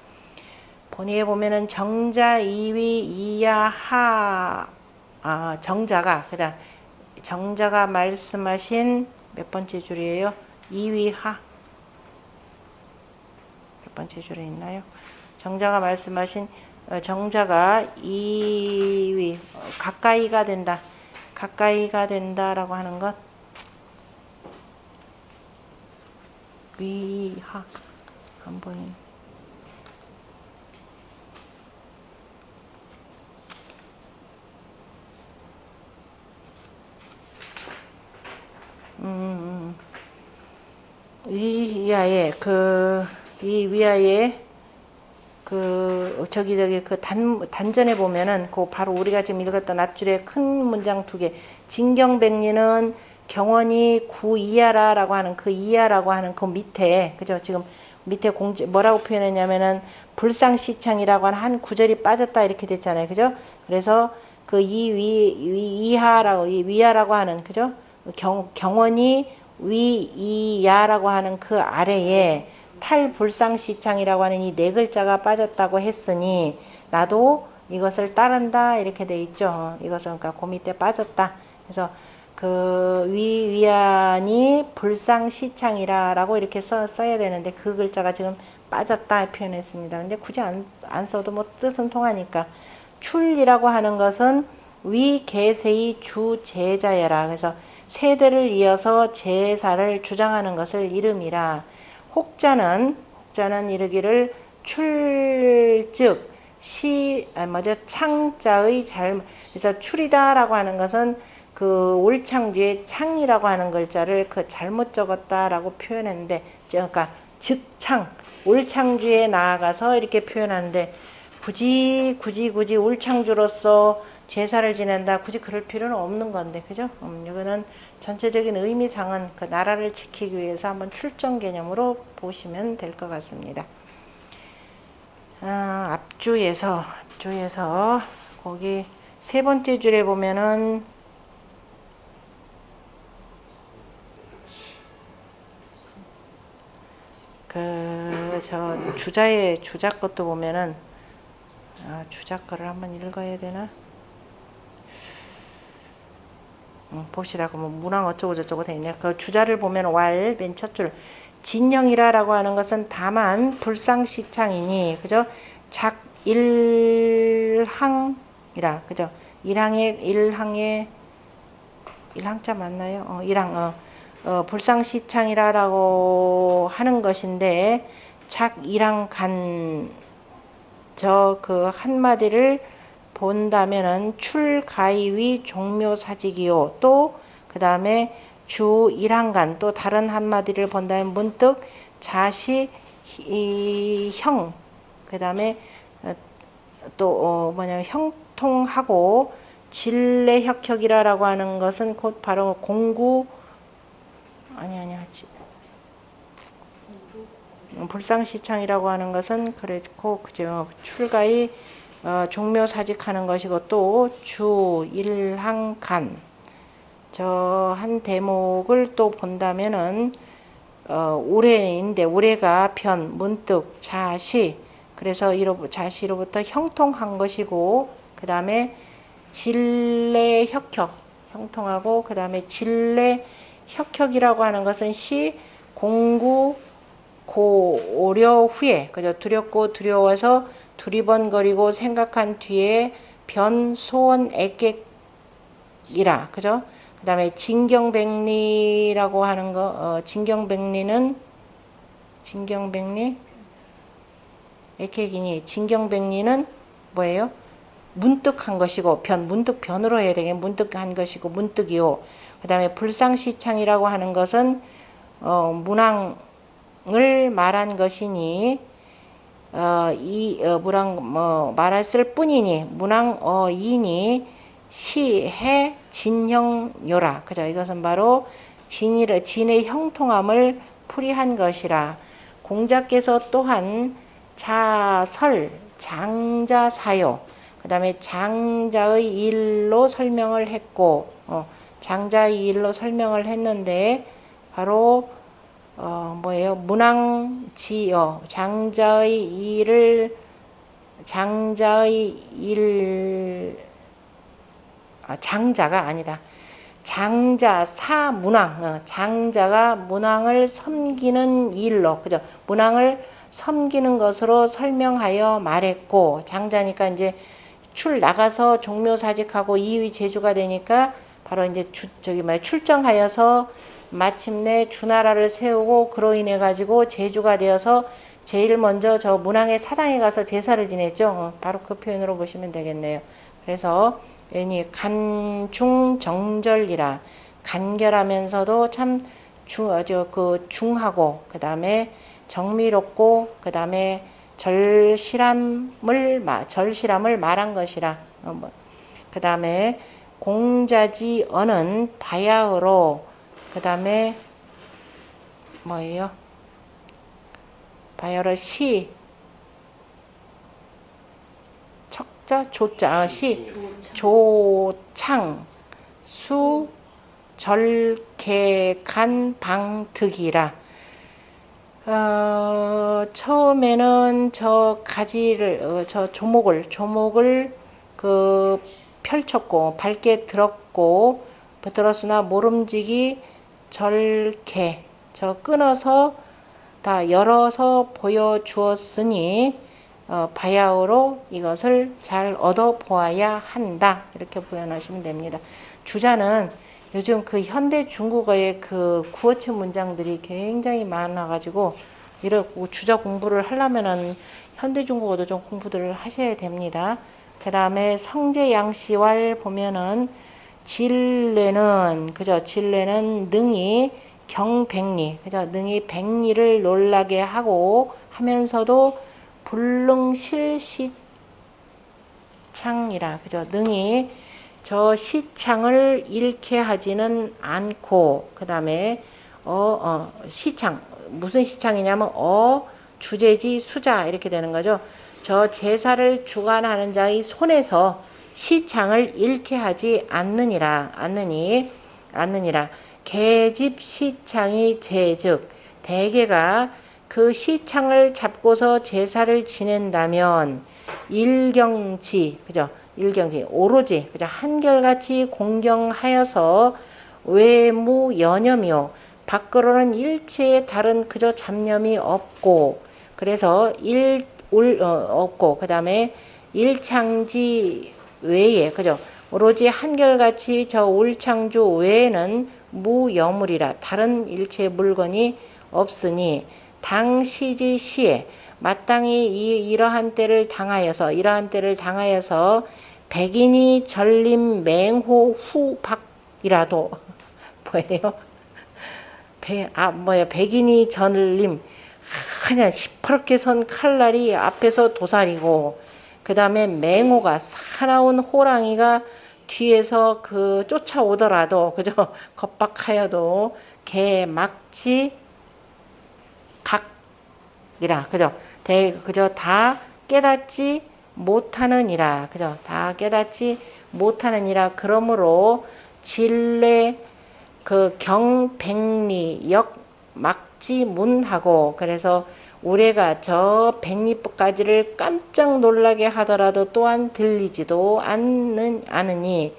본의에 보면은 정자 이위 이야하 정자가 그다음 정자가 말씀하신 몇 번째 줄이에요? 이위하 몇 번째 줄에 있나요? 정자가 말씀하신 정자가 이위 가까이가 된다라고 하는 것 위하 안 보이네. 위아에 이 위아에 단전에 보면은 바로 우리가 지금 읽었던 앞줄에 큰 문장 두 개. 진경백리는 경원이 구이하라라고 하는 그 이하라고 하는 그 밑에 그죠? 지금 밑에 뭐라고 표현했냐면은 불상시창이라고 하는 한 구절이 빠졌다 이렇게 됐잖아요. 그죠? 그래서 그 이하라고 위하라고 하는 그죠? 경원이 위이야라고 하는 그 아래에 탈불상시창이라고 하는 이 네 글자가 빠졌다고 했으니 나도 이것을 따른다 이렇게 돼 있죠. 이것은 그러니까 그 밑에 빠졌다. 그래서 그 위안이 불상시창이라고 이렇게 써야 되는데 그 글자가 지금 빠졌다 표현했습니다. 근데 굳이 안 써도 뭐 뜻은 통하니까. 출이라고 하는 것은 위 계세의 주제자여라. 그래서 세대를 이어서 제사를 주장하는 것을 이름이라. 혹자는 이르기를 출즉 창자의 잘. 그래서 출이다라고 하는 것은 그 올창 뒤에 창이라고 하는 글자를 그 잘못 적었다라고 표현했는데, 그러니까 즉창 올창주에 나아가서 이렇게 표현하는데, 굳이 올창주로서 제사를 지낸다, 굳이 그럴 필요는 없는 건데, 그죠? 이거는 전체적인 의미상은 그 나라를 지키기 위해서 한번 출정 개념으로 보시면 될 것 같습니다. 앞주에서 거기 세 번째 줄에 보면은 주자 것도 보면은, 주자 거를 한번 읽어야 되나? 봅시다. 그러면 문항 어쩌고 저쩌고 돼 있네. 그 주자를 보면 맨 첫 줄. 진영이라라고 하는 것은 다만 불상시창이니, 그죠? 작일항이라, 그죠? 일항의 일항자 맞나요? 일항, 불상시창이라라고 하는 것인데, 작일항간, 그 한마디를 본다면은 출가이위 종묘사직이요. 또 그 다음에 주 일항간, 또 다른 한마디를 본다면 문득 자시 형, 그 다음에 또 뭐냐면 형통하고 진례혁혁이라고 하는 것은 곧 바로 공구 불상시창이라고 하는 것은 그렇고, 그죠? 출가의 종묘사직하는 것이고, 또 주 일항간, 저 한 대목을 또 본다면은 올해인데, 올해가 변 문득 자시, 그래서 자시로부터 형통한 것이고, 그 다음에 진례혁혁, 형통하고, 그 다음에 진례혁혁이라고 하는 것은 시 공구 고려 후에, 그죠? 두렵고 두려워서 두리번거리고 생각한 뒤에 변 소원 애객이라, 그죠? 그 다음에 진경백리라고 하는 거, 애객이니, 진경백리는 뭐예요? 문득한 것이고, 문득 변으로 해야 되겠네. 문득한 것이고, 문득이요. 그 다음에 불상시창이라고 하는 것은 문항을 말한 것이니, 말했을 뿐이니, 문항이니, 시해 진형요라. 그죠? 이것은 바로 진의 형통함을 풀이한 것이라. 공자께서 또한 자설, 장자사요, 그 다음에 장자의 일로 설명을 했고, 장자의 일로 설명을 했는데, 바로 뭐예요? 문항지어, 장자의 일, 장자가 아니다. 장자사 문항, 장자가 문항을 섬기는 일로, 그죠? 문항을 섬기는 것으로 설명하여 말했고, 장자니까 이제 나가서 종묘사직하고 이위 제주가 되니까 바로 이제 출정하여서 마침내 주나라를 세우고, 그로 인해 가지고 제주가 되어서 제일 먼저 저 문항의 사당에 가서 제사를 지냈죠. 바로 그 표현으로 보시면 되겠네요. 그래서 괜히 간중정절이라, 간결하면서도 참 중하고, 그 다음에 정미롭고, 그 다음에 절실함을 말한 것이라. 그 다음에 공자지어는 바야흐로, 그 다음에 뭐예요? 바야흐로 시, 척자, 조자, 조창, 수, 절개간, 방득이라. 처음에는 저 가지를, 저 조목을 그 펼쳤고, 밝게 들었으나 모름지기 절개, 끊어서 다 열어서 보여주었으니 바야흐로 이것을 잘 얻어 보아야 한다. 이렇게 표현하시면 됩니다. 주자는 요즘 그 현대 중국어의 그 구어체 문장들이 굉장히 많아가지고 이렇고 주자 공부를 하려면은 현대 중국어도 좀 공부들을 하셔야 됩니다. 그 다음에 성제양시왈 보면은 진례는 그죠? 진례는 능히 경백리 그죠? 능히 백리를 놀라게 하고 하면서도 불능실시창이라 그죠? 능히 저 시창을 잃게 하지는 않고 그 다음에 시창 무슨 시창이냐면 주제지 수자 이렇게 되는 거죠. 저 제사를 주관하는 자의 손에서 시창을 잃게 하지 않느니라 계집 시창이 제즉 대개가 그 시창을 잡고서 제사를 지낸다면 일경지 그죠? 일경지 오로지 그죠? 한결같이 공경하여서 외무 연염이요 밖으로는 일체의 다른 그저 잡념이 없고 그래서 없고 그 다음에 일창지 외에 그죠? 오로지 한결같이 저 울창주 외에는 무여물이라 다른 일체 물건이 없으니 당시지 시에 마땅히 이러한 때를 당하여서 백인이 전림 맹호 후박이라도 뭐예요? 백인이 전림 그냥 시퍼렇게 선 칼날이 앞에서 도살이고 그 다음에 맹호가 사나운 호랑이가 뒤에서 그 쫓아오더라도 그저 겁박하여도 개 막지 각이라 그죠? 그저 다 깨닫지 못하느니라 그죠? 다 깨닫지 못하느니라 그러므로 진례 그 경백리 역 막지문하고 그래서 우레가 저 백리법까지를 깜짝 놀라게 하더라도 또한 들리지도 않으니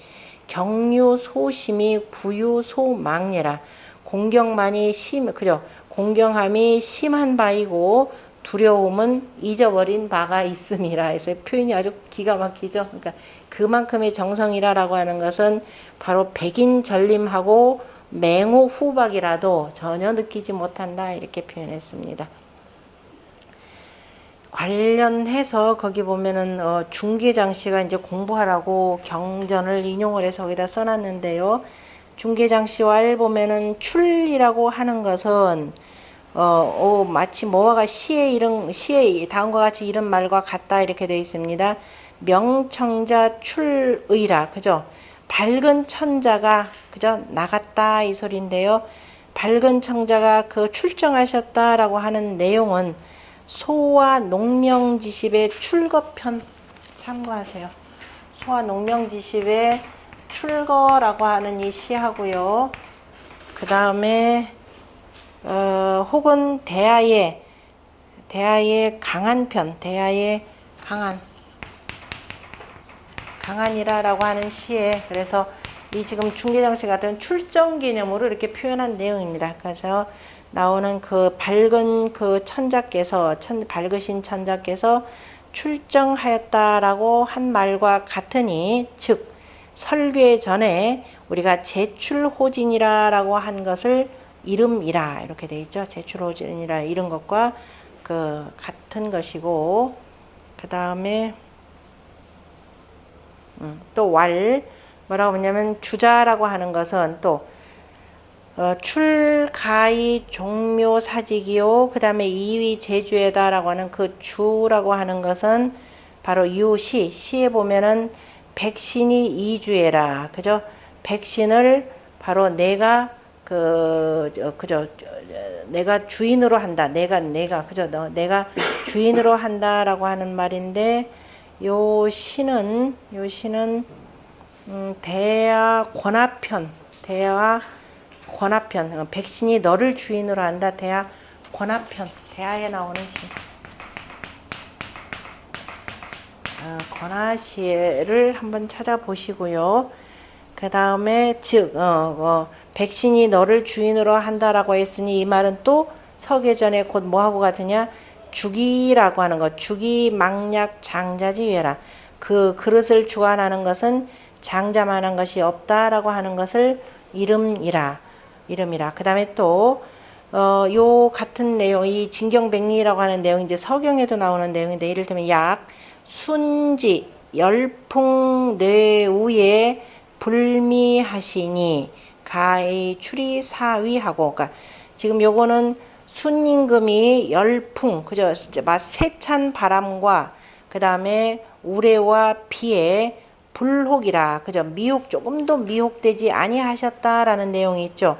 경유소심이 부유소망례라 공경만이 그죠? 공경함이 심한 바이고 두려움은 잊어버린 바가 있음이라 해서 표현이 아주 기가 막히죠. 그러니까 그만큼의 정성이라고 하는 것은 바로 백인 전림하고 맹호 후박이라도 전혀 느끼지 못한다 이렇게 표현했습니다. 관련해서 거기 보면은 중계장씨가 이제 공부하라고 경전을 인용을 해서 거기다 써놨는데요. 중계장씨왈 보면은 출이라고 하는 것은 마치 뭐가 시에 다음과 같이 이런 말과 같다 이렇게 되어 있습니다. 명청자 출의라 그죠? 밝은 천자가 그죠? 나갔다 이 소리인데요. 밝은 청자가 그 출정하셨다라고 하는 내용은 소와 농명지십의 출거편 참고하세요. 소와 농명지십의 출거라고 하는 이 시하고요. 그 다음에 혹은 대하의 강한 편, 대하의 강한이라라고 하는 시에 그래서 이 지금 중계장씨 같은 출정 개념으로 이렇게 표현한 내용입니다. 그래서 나오는 그 밝은 그 밝으신 천자께서 출정하였다라고 한 말과 같으니 즉 설괴 전에 우리가 제출호진이라고 한 것을 이름이라 이렇게 돼 있죠. 제출호진이라 이런 것과 그 같은 것이고 그 다음에 또 뭐라고 하냐면 주자라고 하는 것은 또 출가이 종묘사직이요 그 다음에 이위 제주에다라고 하는 그 주라고 하는 것은 바로 시에 보면은 백신이 이주해라 그죠? 백신을 바로 내가 내가 주인으로 한다 내가 그죠? 내가 주인으로 한다라고 하는 말인데 요 시는 대하 권하편 백신이 너를 주인으로 한다 대하 권하편 대하에 나오는 시 권하시를 한번 찾아보시고요. 그 다음에 즉 백신이 너를 주인으로 한다라고 했으니 이 말은 또 서계전에 곧 뭐하고 같으냐? 주기라고 하는 것. 주기 망약 장자지외라. 그 그릇을 주관하는 것은 장자만한 것이 없다라고 하는 것을 이름이라. 그 다음에 또 요 같은 내용, 이 진경백리라고 하는 내용이 이제 서경에도 나오는 내용인데, 이를테면 약, 순지, 열풍, 뇌우에 불미하시니, 가의 추리 사위하고, 그러니까 지금 요거는 순임금이 열풍, 그죠? 세찬 바람과 그 다음에 우레와 비에 불혹이라, 그죠? 미혹, 조금도 미혹되지 아니하셨다라는 내용이 있죠.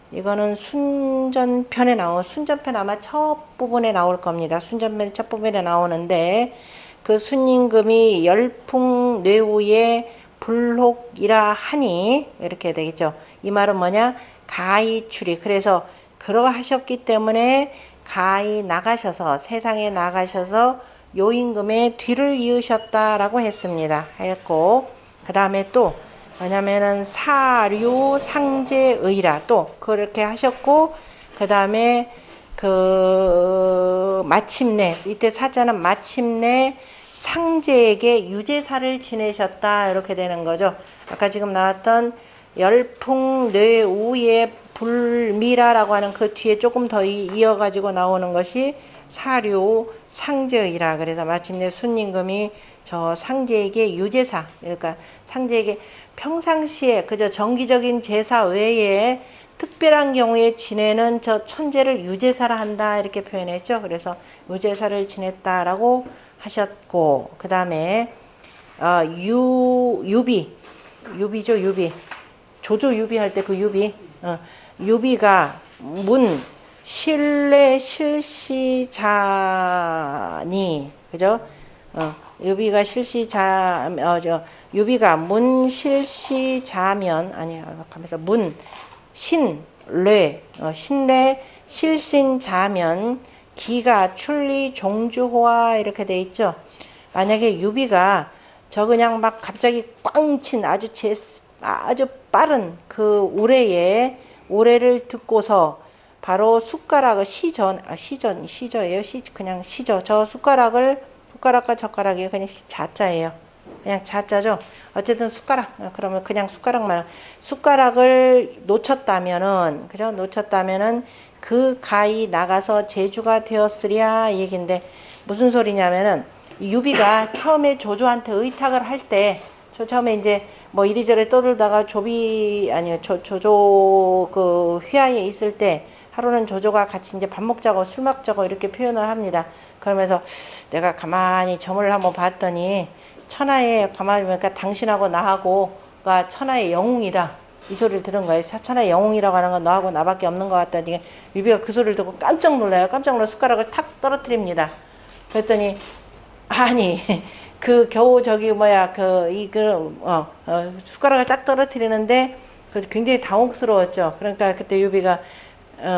이거는 순전편 아마 첫 부분에 나올 겁니다. 순전편 첫 부분에 나오는데, 그 순임금이 열풍 뇌우에 불혹이라 하니, 이렇게 되겠죠. 이 말은 뭐냐? 가히 출이. 그래서 그러하셨기 때문에 가히 나가셔서, 세상에 나가셔서 요임금의 뒤를 이으셨다라고 했습니다. 했고, 그 다음에 또 뭐냐면은 사류 상제의라, 또 그렇게 하셨고, 그 다음에 마침내, 이때 사자는 마침내 상제에게 유제사를 지내셨다, 이렇게 되는 거죠. 아까 지금 나왔던 열풍 뇌우의 불미라라고 하는 그 뒤에 조금 더 이어가지고 나오는 것이 사류 상제의라. 그래서 마침내 순임금이 저 상제에게 유제사, 그러니까 상제에게 평상시에 그저 정기적인 제사 외에 특별한 경우에 지내는 저 천제를 유제사라 한다, 이렇게 표현했죠. 그래서 유제사를 지냈다라고 하셨고, 그 다음에 유비죠. 조조유비 할 때 그 유비가 문 신뢰 실시자니, 그죠? 유비가 유비가 문 실시자면, 가면서 문 신뢰 실신자면 기가 출리 종주호와, 이렇게 돼 있죠. 만약에 유비가 저 그냥 막 갑자기 꽝 친 아주 빠른 그 우레를 듣고서 바로 숟가락을 그냥 시저, 저 숟가락과 젓가락이 그냥 자자예요. 그냥 자자죠. 어쨌든 숟가락, 그러면 그냥 숟가락을 놓쳤다면은, 그죠? 놓쳤다면은 그 가히 나가서 제주가 되었으랴 얘긴데, 무슨 소리냐면은 유비가 처음에 조조한테 의탁을 할 때, 처음에 이제 뭐 이리저리 떠들다가 조조 그 휘하에 있을 때 하루는 조조가 같이 이제 밥 먹자고 술 먹자고 이렇게 표현을 합니다. 그러면서 내가 가만히 점을 한번 봤더니 천하에 가만히 보니까 당신하고 나하고가 천하의 영웅이다, 이 소리를 들은 거예요. 천하의 영웅이라고 하는 건 너하고 나밖에 없는 것 같다. 유비가 그 소리를 듣고 깜짝 놀라요. 깜짝 놀라 숟가락을 탁 떨어뜨립니다. 그랬더니 아니 겨우 숟가락을 딱 떨어뜨리는데 굉장히 당혹스러웠죠. 그러니까 그때 유비가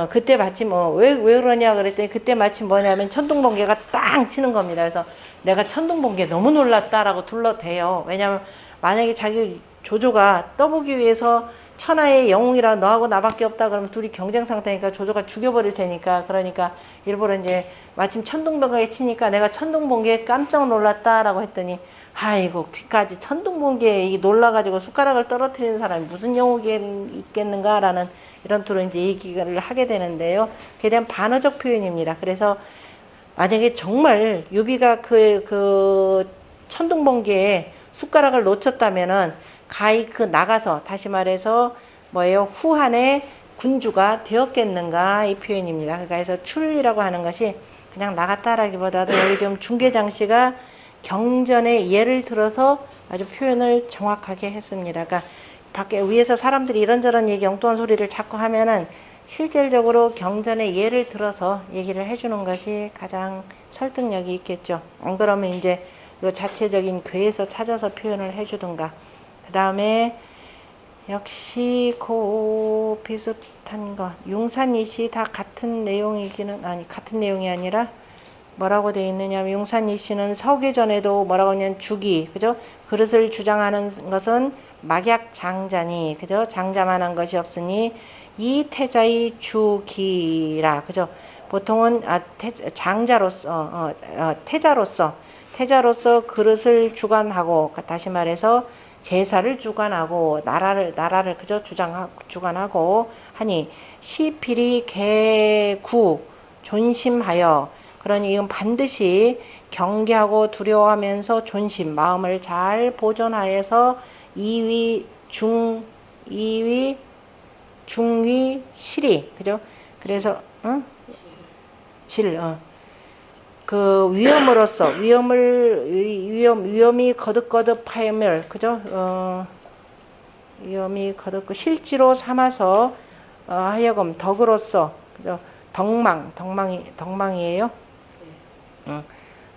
그때 마침 왜 그러냐 그랬더니, 그때 마침 뭐냐면 천둥번개가 땅 치는 겁니다. 그래서 내가 천둥번개 너무 놀랐다라고 둘러대요. 왜냐면 만약에 자기 조조가 떠보기 위해서 천하의 영웅이라 너하고 나밖에 없다 그러면 둘이 경쟁 상태니까 조조가 죽여버릴 테니까, 그러니까 일부러 이제 마침 천둥번개 치니까 내가 천둥번개에 깜짝 놀랐다라고 했더니, 아이고 귀까지 천둥번개에 놀라가지고 숟가락을 떨어뜨리는 사람이 무슨 영웅이 있겠는가라는 이런 투로 이제 얘기를 하게 되는데요. 그에 대한 반어적 표현입니다. 그래서 만약에 정말 유비가 그 천둥번개에 숟가락을 놓쳤다면은 가히 나가서, 다시 말해서 후한의 군주가 되었겠는가, 이 표현입니다. 그래서 출이라고 하는 것이 그냥 나갔다라기보다도 여기 지금 중계장씨가 경전의 예를 들어서 아주 표현을 정확하게 했습니다. 그러니까 밖에 위에서 사람들이 이런저런 얘기, 엉뚱한 소리를 자꾸 하면은 실질적으로 경전의 예를 들어서 얘기를 해주는 것이 가장 설득력이 있겠죠. 안 그러면 이제 요 자체적인 괴에서 찾아서 표현을 해주든가. 그 다음에 역시 비슷한 것, 융산이시 다 같은 내용이기는 같은 내용이 아니라 뭐라고 되어 있느냐면, 융산이시는 서계전에도 뭐라고 하냐면 주기, 그죠? 그릇을 주장하는 것은 막약 장자니 그죠? 장자만한 것이 없으니 이 태자의 주기라 그죠? 보통은 장자로서 태자로서 그릇을 주관하고 다시 말해서 제사를 주관하고 나라를 그저 주관하고 하니 시필이 개구 존심하여 그러니 이건 반드시 경계하고 두려워하면서 존심 마음을 잘 보존하여서 이위 중위 실이 그죠? 그래서 그 위험이 거듭하여멸 그죠? 위험이 거듭 실지로 삼아서 하여금 덕으로서 그죠? 덕망이에요.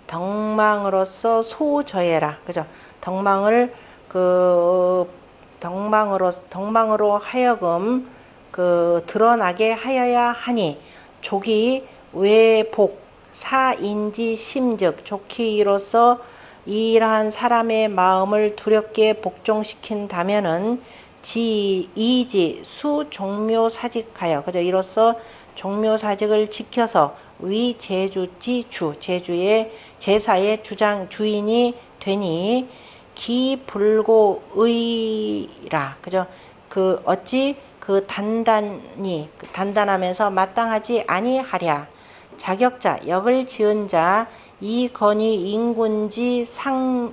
덕망으로서 소저해라 그죠? 덕망으로 하여금 그 드러나게 하여야 하니 족이 외복 사인지 심즉 좋기로서 이러한 사람의 마음을 두렵게 복종시킨다면은 이지 수종묘사직하여 그죠? 이로써 종묘사직을 지켜서 위제주지 제주의 제사의 주인이 되니 기불고의라 그죠? 그 어찌 그 단단하면서 마땅하지 아니하랴. 자격자 역을 지은 자 이건이 인군지 상이요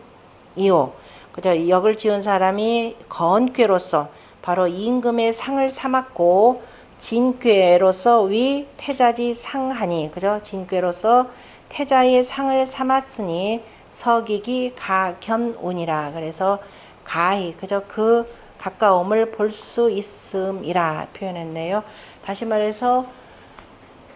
그죠? 역을 지은 사람이 건괴로서 바로 임금의 상을 삼았고 진괴로서 위 태자지 상하니 그죠? 진괴로서 태자의 상을 삼았으니 서기기 가견운이라 그래서 가히 그죠? 그 가까움을 볼 수 있음이라 표현했네요. 다시 말해서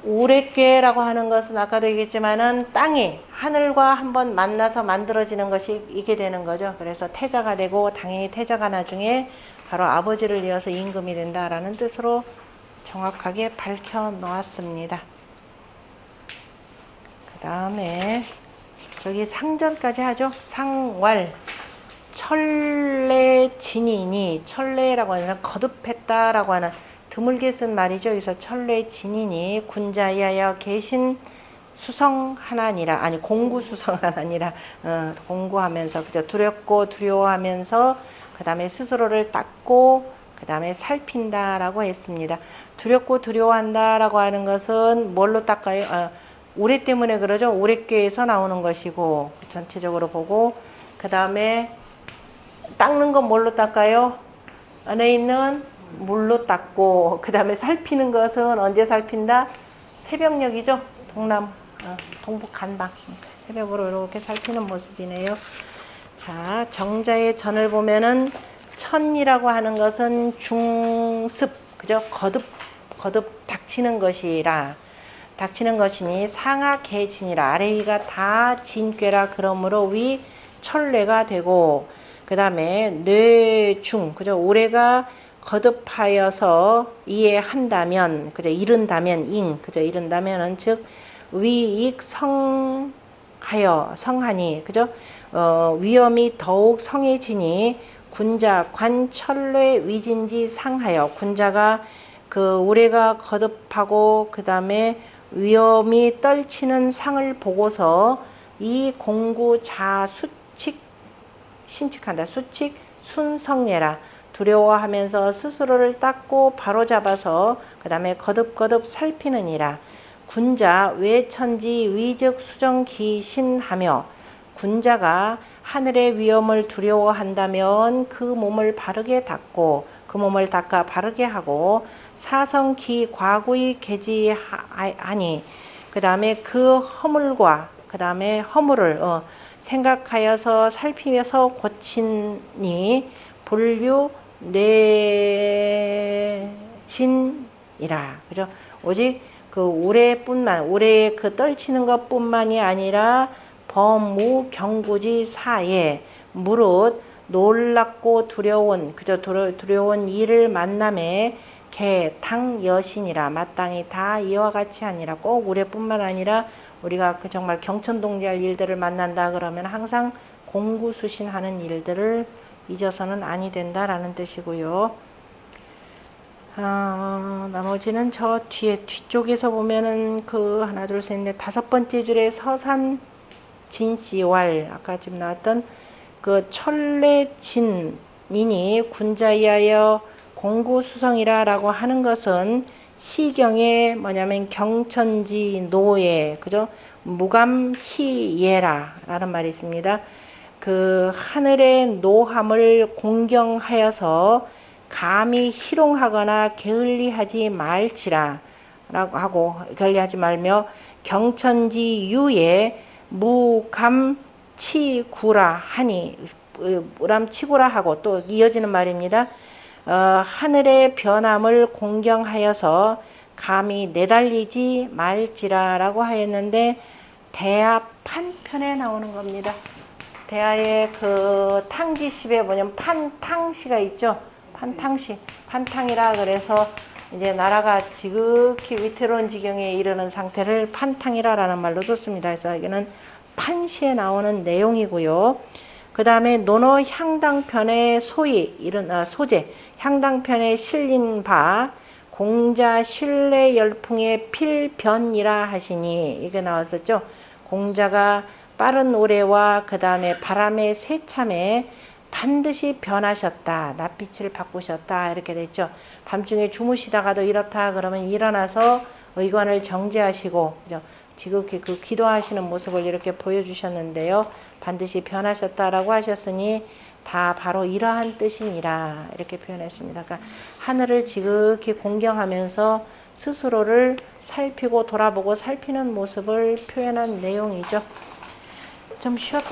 우레괴라고 하는 것은 아까도 얘기했지만은 땅이 하늘과 한번 만나서 만들어지는 것이 이게 되는 거죠. 그래서 태자가 되고 당연히 태자가 나중에 바로 아버지를 이어서 임금이 된다라는 뜻으로 정확하게 밝혀 놓았습니다. 그 다음에 저기 상전까지 하죠. 상왈 천례진인이 천례라고 하는 거듭했다라고 하는 드물게 쓴 말이죠. 그래서 천례진인이 군자이하여 계신 수성하나니라 아니 공구수성하나니라 공구하면서 그저 두렵고 두려워하면서 그 다음에 스스로를 닦고 그 다음에 살핀다라고 했습니다. 두렵고 두려워한다라고 하는 것은 뭘로 닦아요? 우레 때문에 그러죠. 우레교에서 나오는 것이고 전체적으로 보고 그 다음에 닦는 건 뭘로 닦아요? 안에 있는 물로 닦고 그 다음에 살피는 것은 언제 살핀다? 새벽녘이죠. 동북 간방 새벽으로 이렇게 살피는 모습이네요. 자, 정자의 전을 보면은 천이라고 하는 것은 중습 그죠? 거듭 닥치는 것이니 상하 개진이라 아래 위가 다 진괴라 그러므로 위 천례가 되고 그 다음에 뇌중 그죠? 올해가 거듭하여서 이해한다면 그죠? 이른다면 그죠? 이른다면은 즉 위익 성하니 그죠? 위험이 더욱 성해지니 군자 관천례 위진지 상하여 군자가 그 올해가 거듭하고 그 다음에 위험이 떨치는 상을 보고서 이 공구 자수칙 신칙한다. 수칙 순성례라 두려워하면서 스스로를 닦고 바로잡아서 그 다음에 거듭 살피느니라. 군자 외천지 위적 수정기신하며 군자가 하늘의 위험을 두려워한다면 그 몸을 바르게 닦고 그 몸을 닦아 바르게 하고 사성기 과구의 개지하니 그 다음에 그 허물과 그 다음에 허물을 생각하여서 살피면서 고치니 불류 내진이라 그죠? 오직 그 올해의 그 떨치는 것뿐만이 아니라 범무 경구지 사에 무릇 놀랍고 두려운 그저 두려운 이를 만남에 개당 여신이라 마땅히 다 이와 같이 아니라 꼭 올해뿐만 아니라 우리가 그 정말 경천동지할 일들을 만난다 그러면 항상 공구수신하는 일들을 잊어서는 아니 된다라는 뜻이고요. 나머지는 저 뒤쪽에서 보면은 그 하나 둘 셋 넷 다섯 번째 줄에 서산 진씨왈 아까 지금 나왔던 그 천례진이니 군자이하여 공구수성이라라고 하는 것은 시경에 뭐냐면 경천지 노예 그죠? 무감희예라 라는 말이 있습니다. 그 하늘의 노함을 공경하여서 감히 희롱하거나 게을리하지 말지라 라고 하고 게을리하지 말며 경천지 유에 무감치구라 하니 무람치구라 하고 또 이어지는 말입니다. 하늘의 변함을 공경하여서 감히 내달리지 말지라 라고 하였는데 대하 판편에 나오는 겁니다. 대하의 그 탕지십에 보면 판탕시가 있죠. 판탕시, 판탕이라 그래서 이제 나라가 지극히 위태로운 지경에 이르는 상태를 판탕이라라는 말로 썼습니다. 그래서 여기는 판시에 나오는 내용이고요. 그 다음에 논어 향당편의 소재, 향당편에 실린 바 공자 신뢰 열풍의 필변이라 하시니 이게 나왔었죠. 공자가 빠른 오래와 그 다음에 바람의 새참에 반드시 변하셨다. 낯빛을 바꾸셨다. 이렇게 됐죠. 밤중에 주무시다가도 이렇다 그러면 일어나서 의관을 정제하시고 그죠? 지극히 그 기도하시는 모습을 이렇게 보여주셨는데요. 반드시 변하셨다라고 하셨으니 다 바로 이러한 뜻이니라 이렇게 표현했습니다. 그러니까 하늘을 지극히 공경하면서 스스로를 살피고 돌아보고 살피는 모습을 표현한 내용이죠. 좀 쉬었다